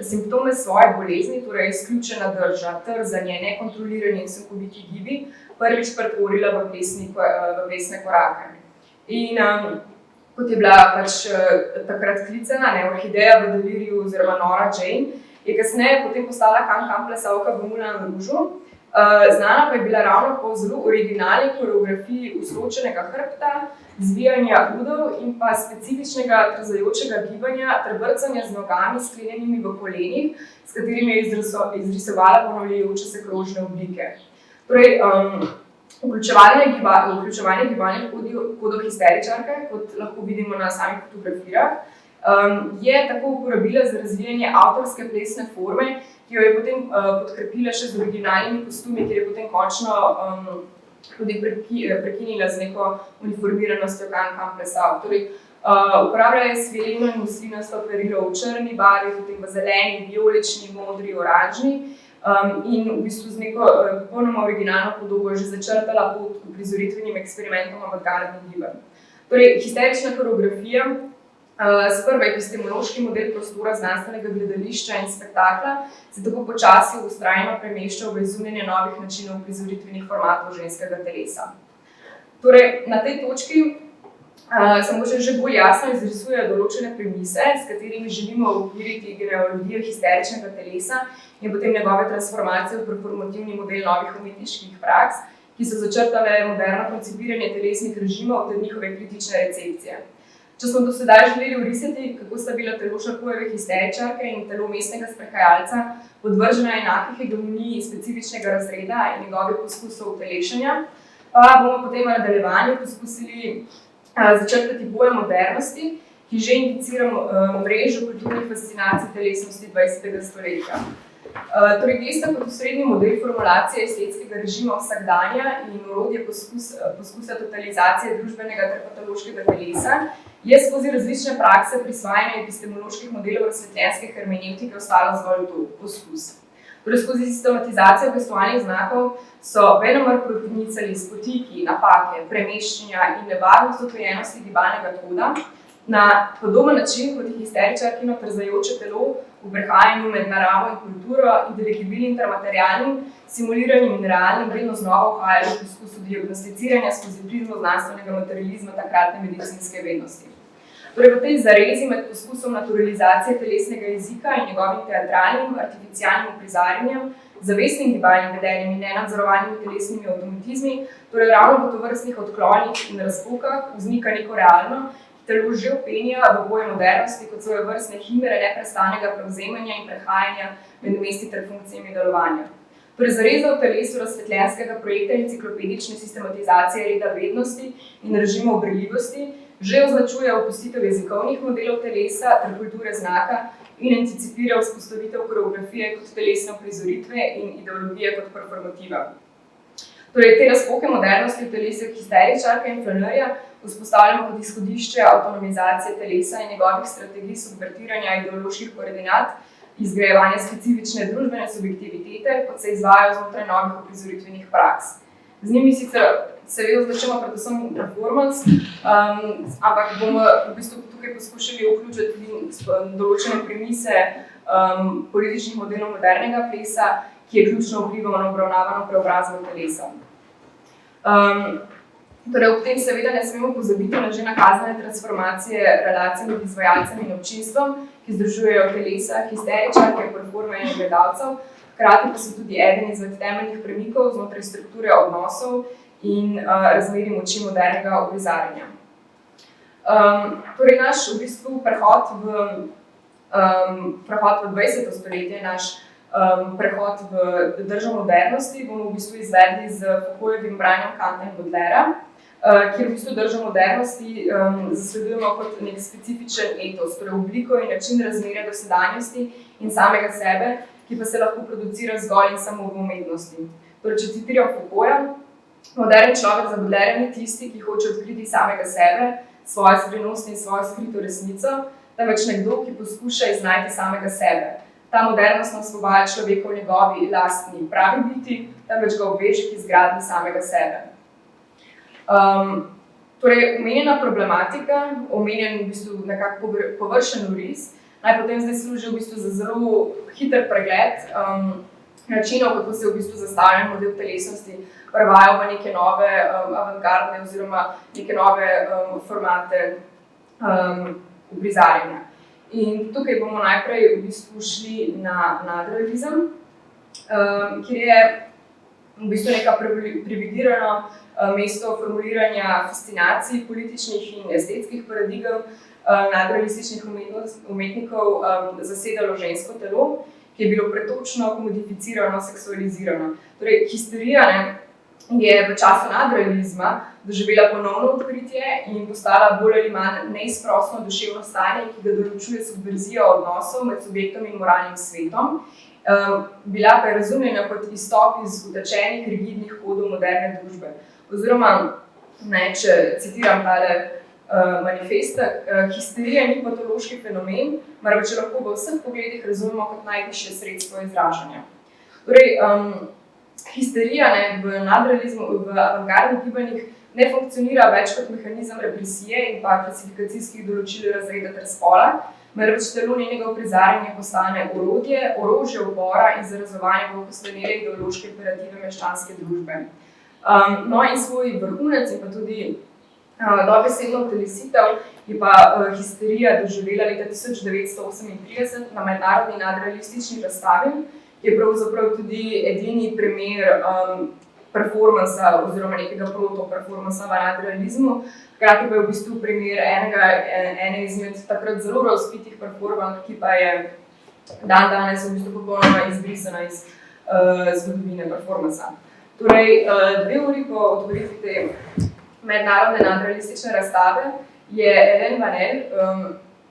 simptome svoje bolezni, torej izključena drža, trzanje, nekontroliranje in sunkoviti gibi, prvič pretvorila v plesne korake. In kot je bila takrat klicana, Orhideja v deliriju oziroma Nora Jane, je kasneje potem postala Can-Can plesalka v Moulin Rouge. Znana pa je bila ravno po zelo originalni koreografiji usločenega hrbta, zvijanja udov in pa specifičnega trzajočega gibanja ter brcanja z nogami sklenjenimi v kolenih, s katerimi je izrisovala ponavljajoče se krožne oblike. Torej, vključevanje gibalnih kodov histeričarke, kot lahko vidimo na samih fotografijah, je tako uporabila za razvijanje avtorske plesne forme, ki jo je potem podkrepila še z originalnimi kostumi, kjer je potem končno tudi prekinila z neko uniformiranostjo Can-Can plesalk. Torej, uporabljala je svileno in muslinasto perilo v črni barvi, potem v zeleni, vijolični, modri, oranžni in v bistvu z neko popolnoma originalno podobo že začrtala pot k uprizoritvenim eksperimentom avantgardnih gibanj. Torej, histerična koreografija sprva epistemološki model prostora znanstvenega gledališča in spektakla se tako počasi vztrajno premeščal v izumljanje novih načinov uprizoritvenih formatov ženskega telesa. Torej, na tej točki se mogoče že bolj jasno izrisujejo določene premise, s katerimi želimo uokviriti genealogijo histeričnega telesa in potem njegove transformacije v performativni model novih umetniških praks, ki so začrtale moderno koncipiranje telesnih režimov ter njihove kritične recepcije. Če smo do sedaj želeli orisati, kako sta bila telo Charcotove histeričarke in telo mestnega sprehajalca podvržena enaki hegemoniji specifičnega razreda in njegovih poskusov utelešanja, pa bomo potem v nadaljevanju poskusili začrtati pojem modernosti, ki že indicira mrežo kulturnih fascinacij telesnosti 20. stoletja. Torej, gesta kot osrednji model formulacije estetskega režima vsakdanja in orodje poskusa totalizacije družbenega ter patološkega telesa je skozi različne prakse prisvajanja epistemoloških modelov razsvetljenske hermenevtike ostalo zgolj to poskus. Torej, skozi sistematizacijo gestualnih znakov so venomer pronicali spotiki, napake, premeščanja in nevarnost odtojenosti gibalnega koda na podoben način, kot jih histeričarkino trzajoče telo v prehajanju med naravo in kulturo, intelegibilnim ter materialnim, simuliranim in realnim, vedno znova uhajali v poskusu diagnosticiranja skozi prizmo znanstvenega materializma takratne medicinske vednosti. Torej, v tej zarezi med poskusom naturalizacije telesnega jezika in njegovim teatralnim, artificialnim uprizarjanjem, zavestnim gibalnim vedenjem in nenadzorovanimi telesnimi avtomatizmi, torej ravno v tovrstnih odklonih in razpokah vznika neko realno, telo že openja v boje modernosti kot svoje vrstne himere neprestanega prevzemanja in prehajanja med mesti ter funkcijami delovanja. Torej, zareza v telesu razsvetljenskega projekta enciklopedične sistematizacije reda vednosti in režima obreljivosti že označuje opustitev jezikovnih modelov telesa ter kulture znaka in anticipira vzpostavitev koreografije kot telesne uprizoritve in ideologije kot performativa. Torej, te razpoke modernosti v telesu histeričarka in flanerja vzpostavljamo kot izhodišče avtonomizacije telesa in njegovih strategij subvertiranja ideoloških koordinat, izgrajevanja specifične družbene subjektivitete, kot se izvajajo znotraj novih uprizoritvenih praks. Z njimi sicer seveda označujemo predvsem performance, ampak bomo v bistvu tukaj poskušali vključiti tudi določene premise političnih modelov modernega plesa, ki je ključno vplival na obravnavano preobrazbo telesa. Torej, ob tem seveda ne smemo pozabiti na že nakazane transformacije relacij med izvajalcem in občinstvom, ki združujejo telesa, histeričarke, performerje in gledalcev, hkrati pa so tudi eden izmed temeljnih premikov znotraj strukture odnosov in razmerij moči modernega uprizarjanja. Torej, naš v bistvu prehod v 20. stoletje, naš prehod v držo modernosti bomo v bistvu izvedli z Foucaultovim branjem Kanta in Baudelairea, kjer v bistvu držo modernosti zasledujemo kot nek specifičen etos, torej obliko in način razmerja do sedanjosti in samega sebe, ki pa se lahko producira zgolj in samo v umetnosti. Torej, če citiram Foucaulta, moderen človek za Baudelairea ni tisti, ki hoče odkriti samega sebe, svojo skrivnost in svojo skrito resnico, temveč nekdo, ki poskuša iznajti samega sebe. Ta modernost ne osvobaja človeka v njegovi lastni pravi biti, temveč ga obveže k izgradnji samega sebe. Torej, omenjena problematika, omenjen v bistvu nekako površen oris, naj potem zdaj služi v bistvu za zelo hiter pregled načinov, kako se v bistvu zastavljen model telesnosti prevaja v neke nove avantgardne oziroma neke nove formate uprizarjanja. In tukaj bomo najprej v bistvu šli na nadrealizem, kjer je v bistvu neka privilegirano mesto formuliranja fascinacij političnih in estetskih paradigem nadrealističnih umetnikov zasedalo žensko telo, ki je bilo pretočno komodificirano, seksualizirano. Torej, histerija je v času nadrealizma doživela ponovno odkritje in postala bolj ali manj neizprosno duševno stanje, ki ga določuje subverzija odnosov med subjektom in moralnim svetom. Bila pa je razumljena kot izstop iz utečenih, rigidnih kodov moderne družbe. Oziroma, če citiram tale manifesta, histerija ni patološki fenomen, marveč lahko v vseh pogledih razumemo kot najvišje sredstvo izražanja. Torej, histerija v nadrealizmu, v avantgardnih gibanjih ne funkcionira več kot mehanizem represije in pa klasifikacijskih določil razreda ter spola, marveč telo njenega uprizarjanja postane orožje upora in zarazovanja v postanele ideološke imperative meščanske družbe. No in svoj vrhunec in pa tudi dobesedno utelesitev je pa histerija doživela leta 1938 na mednarodni nadrealistični razstavi, ki je pravzaprav tudi edini primer performansa oziroma nekega proto-performansa v nadrealizmu, hkrati pa je v bistvu primer ene izmed takrat zelo razvpitih performank, ki pa je danes v bistvu popolnoma izbrisana iz zgodovine performansa. Torej, 2 uri po otvoritvi te mednarodne nadrealistične razstave je Ellen Vanel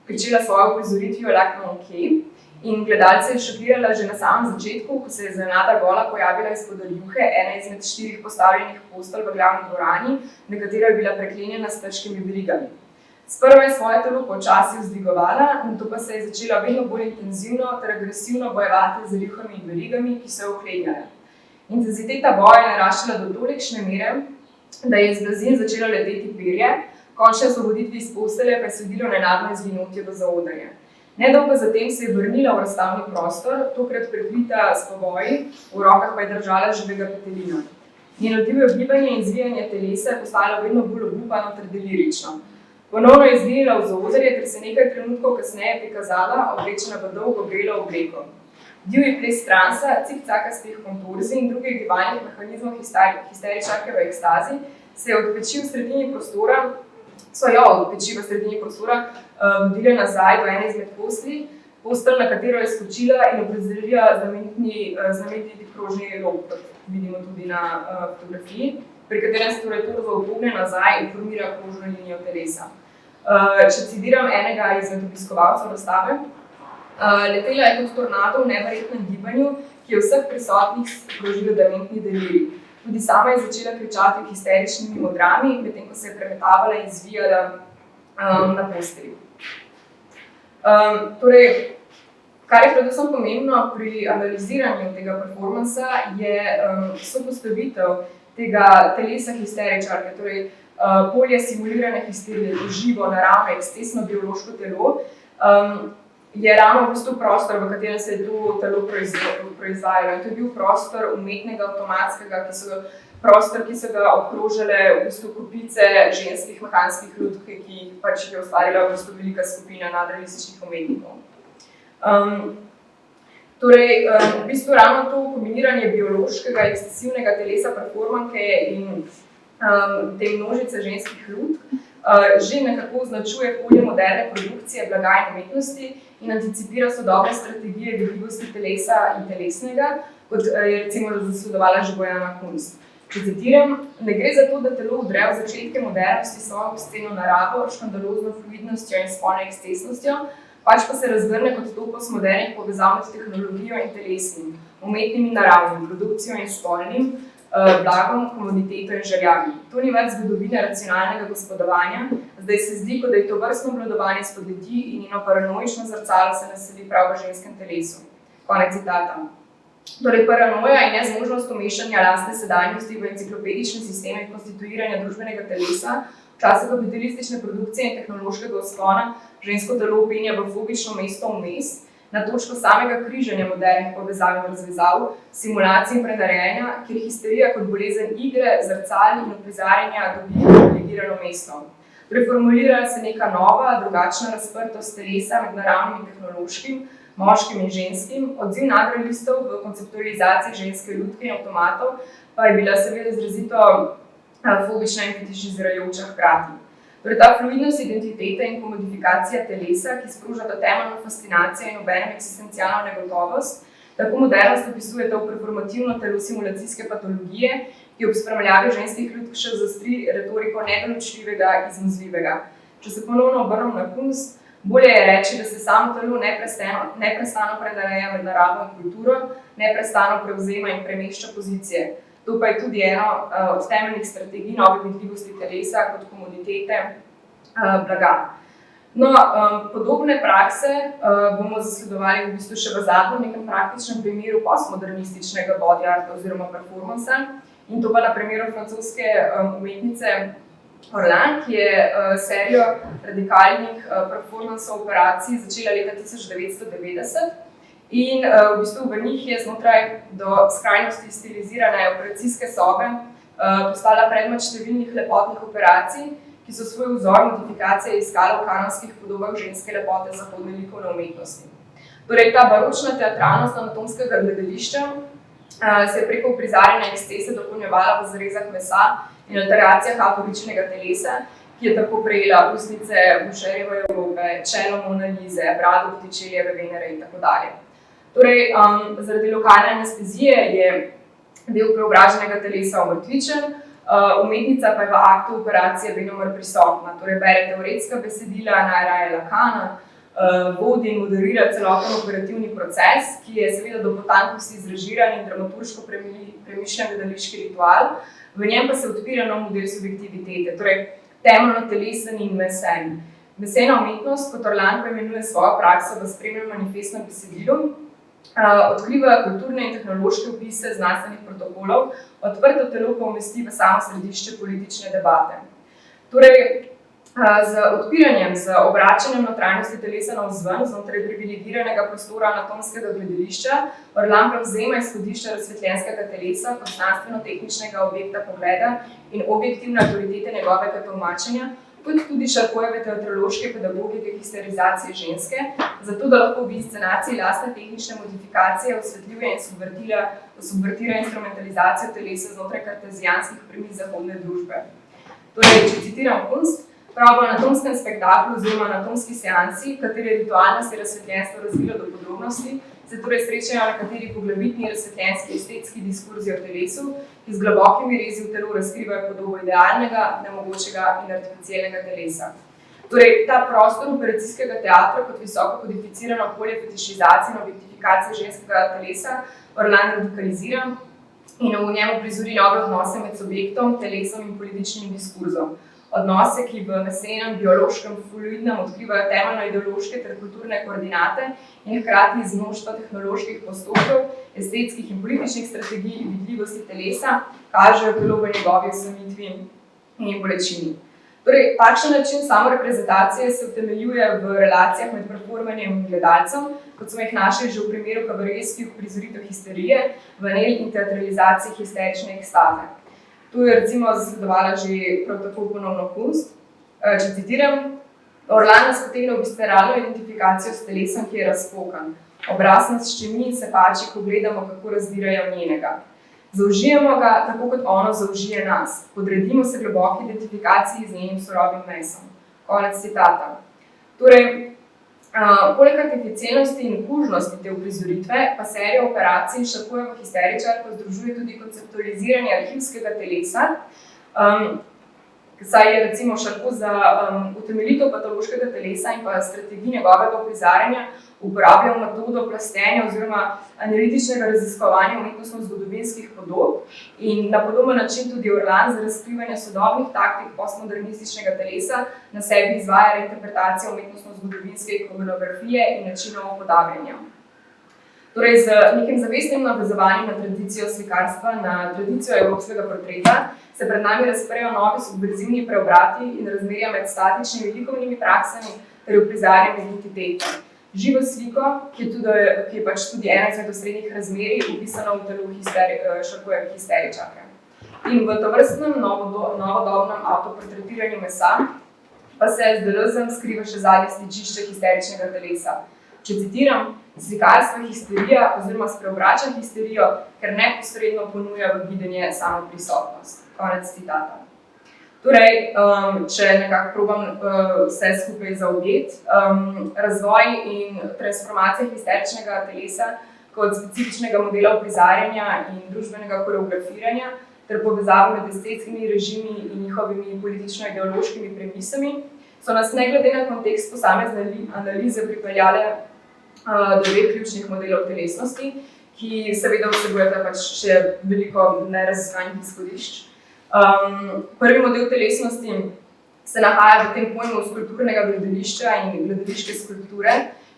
pričela svojo uprizoritvijo Like No Key in gledalce je šokirala že na samem začetku, ko se je Zanata gola pojavila izpod rjuhe, ena izmed 4 postavljenih postelj v glavni dvorani, na katera je bila preklenjena s težkimi verigami. Sprva je svoje telo počasi vzdigovala, nato pa se je začela vedno bolj intenzivno ter agresivno bojevati z rjuhami in verigami, ki so jo oklenjale. Intenziteta boja je naraščala do tolikšne mere, da je iz blazin začelo leteti perje, končne osvoboditvi iz postelje pa je sledilo nenadno izginotje v zaodrje. Nedolgo zatem se je vrnila v razstavni prostor, tokrat prekrita s povoji, v rokah pa je držala živega petelina. Njeno divje gibanje in zvijanje telesa je postalo vedno bolj obupano ter delirično. Ponovno je izginila v zaodrje ter se nekaj trenutkov kasneje prikazala, oblečena v dolgo belo obleko. Divji ples transa, cikcakastih konturzij in drugih gibalnih mehanizmov histeričarke v ekstazi so jo od peči v sredini prostora vodile nazaj do ene izmed postelj, na katero je skočila in uprizorila znameniti krožni lok, kot vidimo tudi na fotografiji, pri katerem se torej turba upogne nazaj in formira krožno linijo telesa. Če citiram enega izmed obiskovalcev razstave, letela je kot tornado v neverjetnem gibanju, ki je vseh prisotnih sprožilo dementni delirij. Tudi sama je začela kričati histeričnimi modrami, medtem ko se je premetavala in zvijala na postelji. Torej, kar je predvsem pomembno pri analiziranju tega performansa, je sopostavitev tega telesa histeričarke, torej polje simulirane histerije, živo, naravno, ekscesno biološko telo, je ravno v bistvu prostor, v katerem se je to telo proizvajalo. In to je bil prostor umetnega, avtomatskega, prostor, ki so ga obkrožale v bistvu kopice ženskih mehanskih lutk, ki jih pač je ustvarila v bistvu velika skupina nadrealističnih umetnikov. Torej, v bistvu ravno to kombiniranje biološkega, ekscesivnega telesa performanke in te množice ženskih lutk že nekako označuje polje moderne produkcije blaga in umetnosti in anticipira sodobne strategije vidljivosti telesa in telesnega, kot je recimo zasledovala že Bojana Kunst. Če citiram, ne gre za to, da telo vdre v začetke modernosti svojo obsceno naravo, škandalozno fluidnostjo in spolno ekscesnostjo, pač pa se razgrne kot topos modernih povezav med tehnologijo in telesnim, umetnim in naravnim, produkcijo in spolnim, blagom, komoditeto in željami. To ni več zgodovina racionalnega gospodovanja, zdaj se zdi, kot da je to vrstno obvladovanje spod ljudi in njeno paranoično zrcalo se naseli prav v ženskem telesu. Konec citata. Torej, paranoja in nezmožnost umešanja lastne sedajnosti v enciklopedične sisteme konstituiranja družbenega telesa v času kapitalistične produkcije in tehnološkega vzpona žensko telo penja v fobično mesto vmes, na točko samega križanja modernih povezav in razvezav, simulacij in prenarejenja, kjer histerija kot bolezen igre, zrcal in uprizarjanja dobi privilegirano mesto. Torej, formulira se neka nova, drugačna razprtost telesa med naravnim in tehnološkim, moškim in ženskim, odziv nadrealistov v konceptualizaciji ženske lutke in avtomatov pa je bila seveda izrazito fobična in fetišizirajoča hkrati. Torej, ta fluidnost identitete in komodifikacija telesa, ki sprožata temeljno fascinacijo in obenem eksistencialno negotovost, tako modernost opisujeta v performativno telo simulacijske patologije, ki ob spremljavi ženskih lutk še zastri retoriko nedoločljivega in izmuzljivega. Če se ponovno obrnem na Kunst, bolje je reči, da se samo telo neprestano predareja med naravo in kulturo, neprestano prevzema in premešča pozicije. To pa je tudi eno od temeljnih strategij nove vidljivosti telesa kot komoditete blaga. No, podobne prakse bomo zasledovali v bistvu še v zadnjem nekem praktičnem primeru postmodernističnega body arta oziroma performansa, in to pa na primeru francoske umetnice Orlan, ki je serijo radikalnih performansov operacij začela leta 1990. In v bistvu v njih je znotraj do skrajnosti stilizirane operacijske sobe postala predmet številnih lepotnih operacij, ki so svoj vzor modifikacije iskale v kanonskih podobah ženske lepote zahodne likovne umetnosti. Torej, ta baročna teatralnost anatomskega gledališča se je preko uprizarjanja ekstese dopolnjevala v zarezah mesa in alteracijah avtoričnega telesa, ki je tako prejela ustnice Boucherjeve Evrope, čelo Mona Lise, brado Botticellijeve Venere in tako dalje. Torej, zaradi lokalne anestezije je del preobraženega telesa omrtvičen, Umetnica pa je v aktu operacije venomer prisotna, torej bere teoretska besedila, najraje Lacana, vodi in moderira celoten operativni proces, ki je seveda do potankosti izrežiran in dramaturško premišljen gledališki ritual, v njem pa se odpira nov model subjektivitete, torej temeljno telesen in mesen. Mesena umetnost, kot Orlan pa imenuje svojo prakso v spremnem manifestnem besedilu, odkriva kulturne in tehnološke opise znanstvenih protokolov, odprto telo pa umesti v samo središče politične debate. Torej, z odpiranjem, z obračanjem notranjosti telesa navzven, znotraj privilegiranega prostora anatomskega gledališča, Orlan prevzema izhodišča razsvetljenskega telesa kot znanstveno-tehničnega objekta pogleda in objektivne avtoritete njegovega tolmačenja, kot tudi Charcotove teatrološke pedagogike histerizacije ženske, zato da lahko v inscenaciji lastne tehnične modifikacije osvetljuje in subvertira instrumentalizacijo telesa znotraj kartezijanskih premis zahodne družbe. Torej, če citiram Kunst, prav v anatomskem spektaklu oziroma anatomski seansi, katere ritualnost je razsvetljenstvo razvilo do podrobnosti, se torej srečajo nekateri poglavitni razsvetljenski estetski diskurzi o telesu, ki z globokimi rezi v telu razkrivajo podobo idealnega, nemogočega in artificialnega telesa. Torej, ta prostor operacijskega teatra kot visoko kodificirano polje fetišizacije in objektifikacije ženskega telesa Orlan radikalizira in v njemu prizori nove odnose med subjektom, telesom in političnim diskurzom. Odnose, ki v mesenem, biološkem, fluidnem odkrivajo temeljno ideološke ter kulturne koordinate in hkrati iz mnoštva tehnoloških postopkov, estetskih in političnih strategij in vidljivosti telesa, kažejo telo v njegovi osamitvi in bolečini. Torej, takšen način samoreprezentacije se utemeljuje v relacijah med performerjem in gledalcem, kot smo jih našli že v primeru kabarejskih uprizoritev histerije, vanel in teatralizaciji histerične ekstaze. Tu je recimo zasledovala že prav tako ponovno Kunst. Če citiram, Orlan nas potegne v visceralno identifikacijo s telesom, ki je razpokan. Obraz nas ščemi in se pači, ko gledamo, kako razdirajo njenega. Zaužijemo ga, tako kot ono zaužije nas. Podredimo se globoki identifikaciji z njenim surovim mesom. Konec citata. Torej, poleg artificialnosti in kužnosti te uprizoritve, pa serija operacij Charcotova histeričarka združuje tudi konceptualiziranje arhivskega telesa, saj je recimo Charcot za utemeljitev patološkega telesa in pa strategij njegovega uprizarjanja uporabljal metodo plastenja oziroma analitičnega raziskovanja umetnostno-zgodovinskih podob in na podoben način tudi Orlan za razkrivanje sodobnih taktik postmodernističnega telesa na sebi izvaja reinterpretacijo umetnostno-zgodovinske ikonografije in načinov upodabljanja. Torej, z nekim zavestnim navezovanjem na tradicijo slikarstva, na tradicijo evropskega portreta, se pred nami razprejo novi subverzivni preobrati in razmerja med statičnimi likovnimi praksami ter uprizarjanjem identitete. Živo sliko, ki je pač tudi ena izmed osrednjih razmerij, upisana v telu Charcotove histeričarke. In v tovrstnem novodobnem avtoportretiranju mesa pa se z Deleuzeom skriva še zadnje stičišče histeričnega telesa. Če citiram, slikarstvo histerija oziroma spreobrača histerijo, ker neposredno ponuja v videnje samo prisotnost. Konec citata. Torej, če nekako probam vse skupaj zaobjeti, razvoj in transformacija histeričnega telesa kot specifičnega modela uprizarjanja in družbenega koreografiranja ter povezavo med estetskimi režimi in njihovimi politično-ideološkimi premisami so nas ne glede na kontekst posamezne analize pripeljale do dveh ključnih modelov telesnosti, ki seveda vsebujeta pač še veliko neraziskanih izhodišč. Prvi model telesnosti se nahaja v tem pojmu skulpturnega gledališča in gledališke skulpture,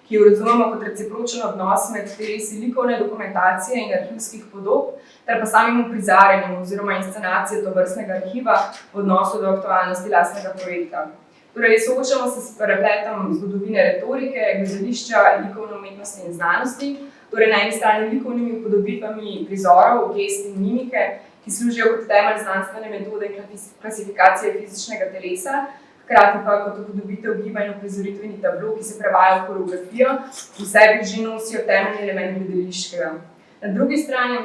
ki jo razumemo kot recipročen odnos med telesi likovne dokumentacije in arhivskih podob, ter pa samim uprizarjanjem oziroma inscenacijo tovrstnega arhiva v odnosu do aktualnosti lastnega projekta. Torej, soočamo se s prepletom zgodovine retorike, gledališča, likovne umetnosti in znanosti, torej na eni strani likovnimi upodobitvami prizorov, gest in mimike, ki služijo kot temelj znanstvene metode in klasifikacije fizičnega telesa, hkrati pa kot upodobitev gibanj v prizoritveni tablo, ki se prevaja v koreografijo, v sebi že nosijo temeljni element gledališkega. Na drugi strani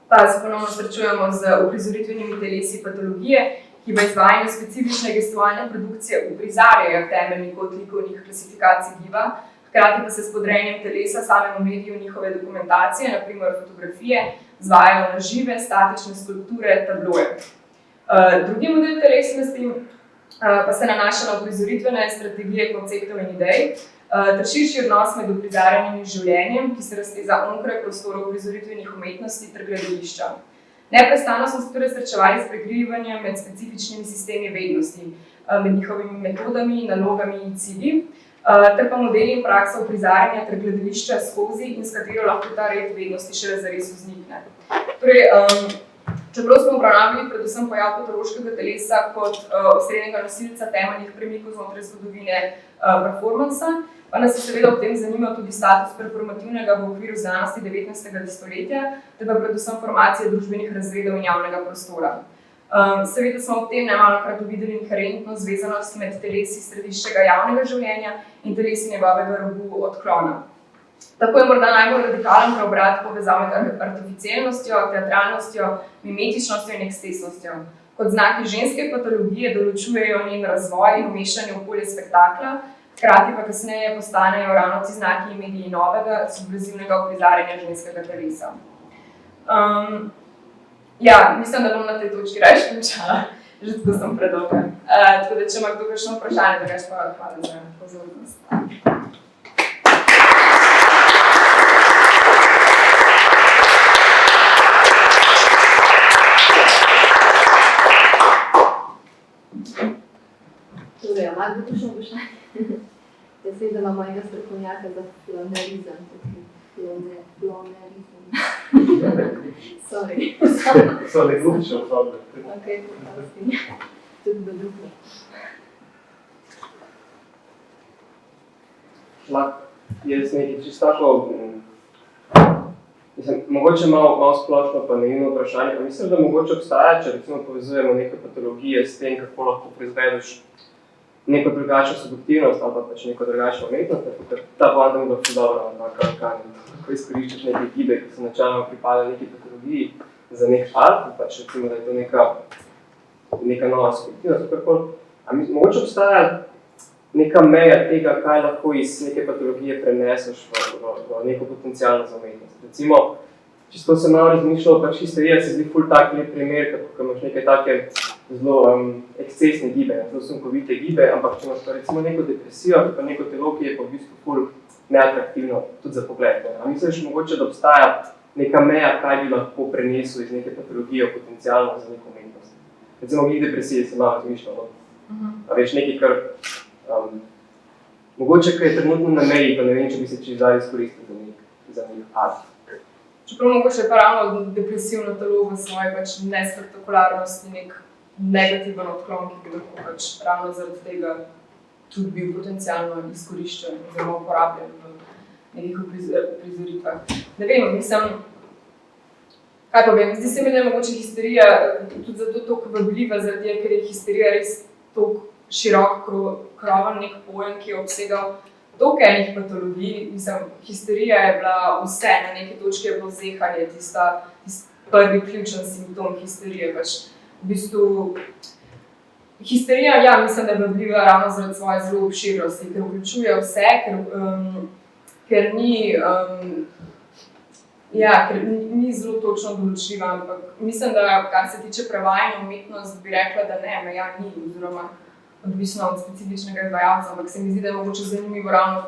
pa se ponovno srečujemo z uprizoritvenimi telesi patologije, ki v izvajanju specifične gestualne produkcije uprizarjajo temeljni kot likovnih klasifikacij giba, hkrati pa se s podrejanjem telesa samemu mediju njihove dokumentacije, na primer fotografije, izvajajo na žive, statične skulpture, tabloje. Drugi model telesnosti pa se nanaša na uprizoritvene strategije, konceptov in idej, ter širši odnos med uprizarjanjem in življenjem, ki se razteza onkraj prostorov uprizoritvenih umetnosti ter gledališča. Neprestano smo se torej srečevali s prekrivanjem med specifičnimi sistemi vednosti, med njihovimi metodami, nalogami in cilji, ter pa modeli in praksa uprizarjanja ter gledališča skozi in s katero lahko ta red vednosti šele zares vznikne. Torej, čeprav smo obravnavali predvsem pojav patološkega telesa kot osrednjega nosilca temeljnih premikov znotraj zgodovine performansa, pa nas je seveda ob tem zanimal tudi status performativnega v okviru znanosti 19. stoletja, ter pa predvsem formacije družbenih razredov in javnega prostora. Seveda smo ob tem nemalokrat uvideli inherentno zvezanost med telesi središčega javnega življenja in telesi njegovega robu odklona. Tako je morda najbolj radikalen preobrat povezal med artificialnostjo, teatralnostjo, mimetičnostjo in ekscesnostjo. Kot znaki ženske patologije določujejo njen razvoj in umeščanje v polje spektakla, hkrati pa kasneje postanejo ravno ti znaki in mediji novega, subverzivnega uprizarjanja ženskega telesa. Mislim, da bom na tej točki raje končala, že tako sem predolga. Tako da, če ima kdo kakšno vprašanje, da pa hvala za pozornost. Torej, malo bi točno vprašanje. Jaz vem, da imamo enega strokovnjaka za flonerizem. Sorry. Sorry, glupično vprašanje. Ok, poprosti. Tudi do drugo. Jaz nekaj čisto tako, mogoče malo splošno pa naivno vprašanje, pa mislim, da mogoče obstaja, če recimo povezujemo neke patologije s tem, kako lahko proizvedeš neko drugačno subjektivnost ali pa pač neko drugačno umetnost, ker ta poanta mi bo vse dobro, kako izkoriščaš neke gibe, ki so načeloma pripadajo neki patologiji za nek art, pač recimo, da je to neka nova subjektivnost, kakorkoli. Mogoče obstaja neka meja tega, kaj lahko iz neke patologije preneseš v neko potencialno za umetnost. Recimo, čisto se malo razmišljalo, pač histerija se zdi ful tak lep primer, kako imaš neke take zelo ekscesne gibe, zelo sunkovite gibe, ampak če imaš pa recimo neko depresijo, pa neko telo, ki je pa v bistvu ful neatraktivno tudi za pogled. A misliš mogoče, da obstaja neka meja, kaj bi lahko prenesel iz neke patologije potencialno za neko umetnost? Recimo, glede depresije se malo razmišljalo. A veš, nekaj, kar mogoče, kaj je trenutno na meji, pa ne vem, če bi se čisto izkoristil za nek art. Čeprav mogoče je pa ravno depresivno telo v svoji pač nespektakularnosti nek negativen odklon, ki bi lahko pač ravno zaradi tega tudi bil potencialno izkoriščen oziroma uporabljen v nekih uprizoritvah. Ne vem, mislim, kaj pa vem, zdi se mi, da je mogoče histerija tudi zato toliko vabljiva, zaradi tega, ker je histerija res toliko širok kroven nek pojem, ki je obsegal toliko enih patologij. Mislim, histerija je bila vse, na neki točki je bilo zehanje, tisti prvi ključen simptom histerije. Pač v bistvu, histerija, mislim, da je vabljiva ravno zaradi svoje zelo obširnosti, ker vključuje vse, ker ni zelo točno določljiva, ampak mislim, da kar se tiče prevajanja umetnost, bi rekla, da ne, meja ni, oziroma odvisno od specifičnega izvajalca, ampak se mi zdi, da je mogoče zanimivo ravno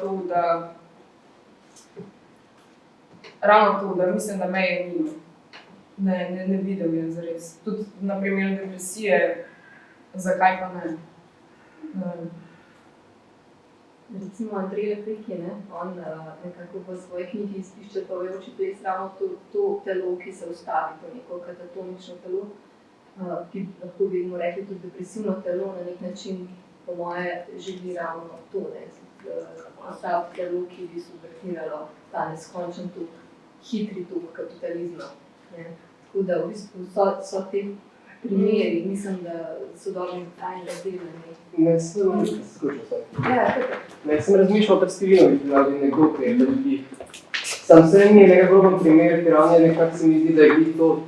to, da mislim, da meje ni. Ne vidim je zares. Tudi na primeru depresije, zakaj pa ne? Recimo Andrej Leprik, on nekako v svoji knjigi izpišče to oči ples ravno to telo, ki se ustavi, to neko katatonično telo, ki lahko bi mu rekli tudi depresivno telo, na nek način, po moje, želi ravno to, postaviti telo, ki bi subvertiralo ta neskončen tuk, hitri tuk kapitalizma. Tako da v bistvu so te primeri, mislim, da so dobro tajno razdeljeni. Sem razmišljal pred Stivinovi, da bi nekdo prijeta ljudi. Sam se ni nekaj groben primer, ker on je nekako se mi zdi, da je to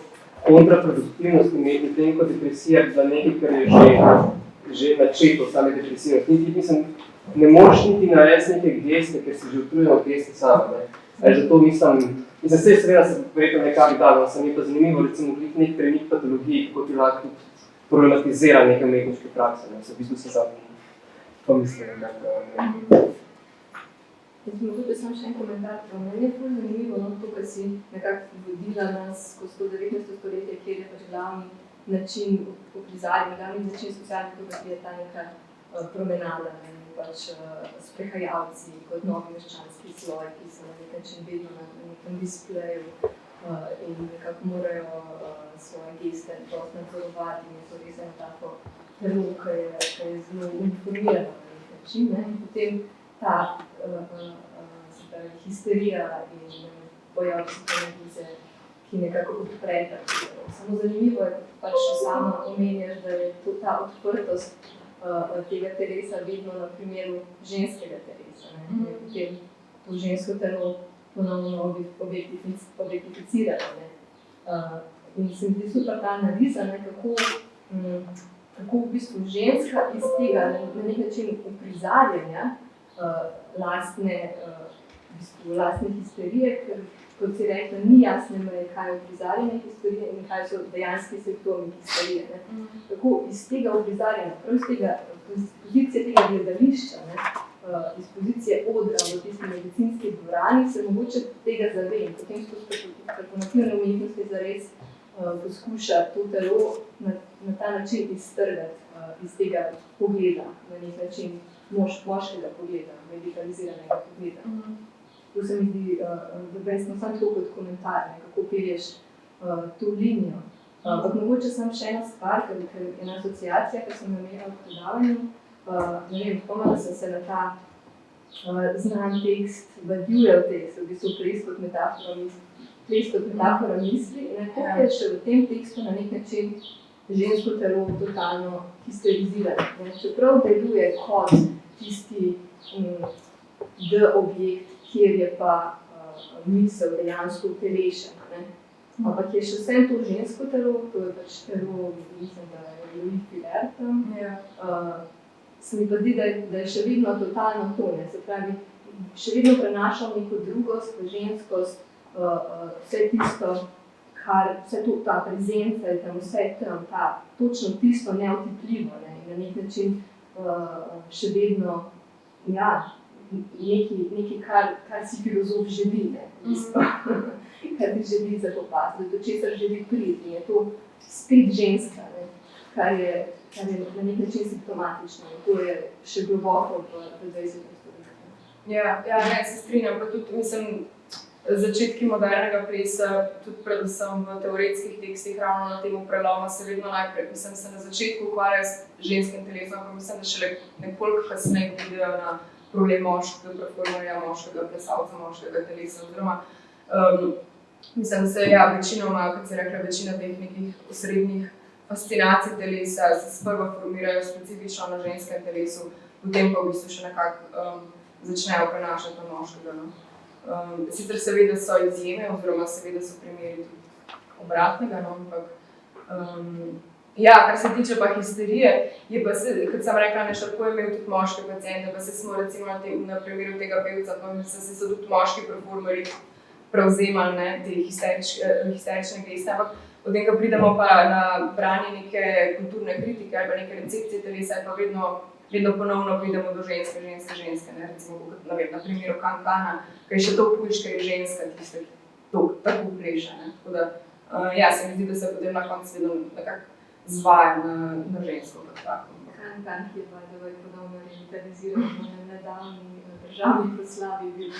kontraproduktivnost imeti tem kot depresija za nekaj, kar je že načeto same depresivnosti. Ne moreš niti narediti neke geste, ker si že utrujen od geste same. Zato mislim, seveda se verjetno nekaj dalo, se mi pa zanimivo, recimo, nek premik patologiji, kako ti lahko problematizira neke umetniške prakse, ne, se v bistvu se zadnji pomislim, Mogoče samo še en komentar. Meni je ful zanimivo, no, to, kar si nekako vodila nas skozi to 19. stoletje, kjer je pač glavni način uprizarjanja, glavni način socialne fotografije ta neka promenada, pač sprehajalci kot novi meščanski sloj, ki so na nek način vedno na nekem displeju in nekako morajo svoje geste dosti nadzorovati in so res eno tako telo, ki je zelo uniformirano na nek način, ne, in potem ta histerija in pojav psihoanalize, ki nekako odpre ta telo. Samo zanimivo je, kot pač sama omenjaš, da je ta odprtost tega telesa vedno na primeru ženskega telesa. Ne? Potem to žensko telo ponovno objektificirano. In se mi zdi super ta analiza, ne, kako v bistvu ženska iz tega na nek način uprizarjanja lastne histerije, ker, kot si rekla, ni jasne meje, kaj je uprizarjanje histerije in kaj so dejanski simptomi histerije. Ne. Tako iz tega uprizarjanja, prav iz tega pozicije tega gledališča, ne, iz pozicije odra v tisti medicinski dvorani, se mogoče tega zavem. Potem skozi performativne umetnosti zares poskuša to telo na ta način iztrgati iz tega pogleda, na nek način moškega pogleda, medikaliziranega pogleda. To se mi zdi, da smo samo tako kot komentar, kako pelješ to linijo. Ampak mogoče samo še ena stvar, ker je ena asociacija, ki sem imela v predavanju. Ne vem, spomnila sem se na ta znan tekst, Badioujev tekst, v bistvu ples kot metafora misli, in nekako je še v tem tekstu na nek način žensko telo totalno histerizirano. Čeprav deluje kot tisti objekt, kjer je pa misel dejansko utelešena. Ampak je še vsem to žensko telo, to je pač telo, mislim, da je Louis Philippe, se mi pa zdi, da je še vedno totalno to, ne? Se pravi, še vedno prenašal neko drugost, ženskost, vse tisto, vse to, ta prezenca in tam vse tam, točno tisto neotipljivo, ne? In na nek način še vedno, ja, nekaj, kar si filozof želi, ne, v bistvu, kar ti želi zakopati, do česar želi priti, in je to spet ženska, ne, kar je na nek način simptomatično, in to je še globoko v 20. stoletju. Ja, ne, se strinjam, pa tudi, mislim, začetki modernega plesa, tudi predvsem v teoretskih tekstih, ravno na temu prelomu se vedno najprej, mislim, se na začetku ukvarja s ženskim telesom, pa mislim, da šele nekoliko kasneje vidijo na problem moškega performerja, moškega plesalca, moškega telesa, oziroma mislim, da se večinoma, kot si rekla, večina teh nekih osrednjih fascinacij telesa se sprva formirajo specifično na ženskem telesu, potem pa v bistvu še nekako začnejo prenašati na moškega. No. Sicer seveda so izjeme, oziroma seveda so primeri tudi obratnega, no, ampak ja, kar se tiče pa histerije, je pa se, kot sem rekla, Nešarko je imel tudi moške paciente, pa se smo recimo na primeru tega pevca, pa mislim, se so tudi moški performerji prevzemali, ne, te histerične geste, ampak potem, ko pridemo pa na branje neke kulturne kritike ali pa neke recepcije telesa, pa vedno ponovno pridemo do ženske, ne, recimo kot, ne vem, na primeru Cancana, ki je še to hujš, ker je ženska, tiste tako pleše, ne, tako da, ja, se mi zdi, da se potem na koncu vedno nekako zvaja na žensko kot tako. Cancan, ki je pa ponovno revitaliziral na nedavni državni proslavi bil.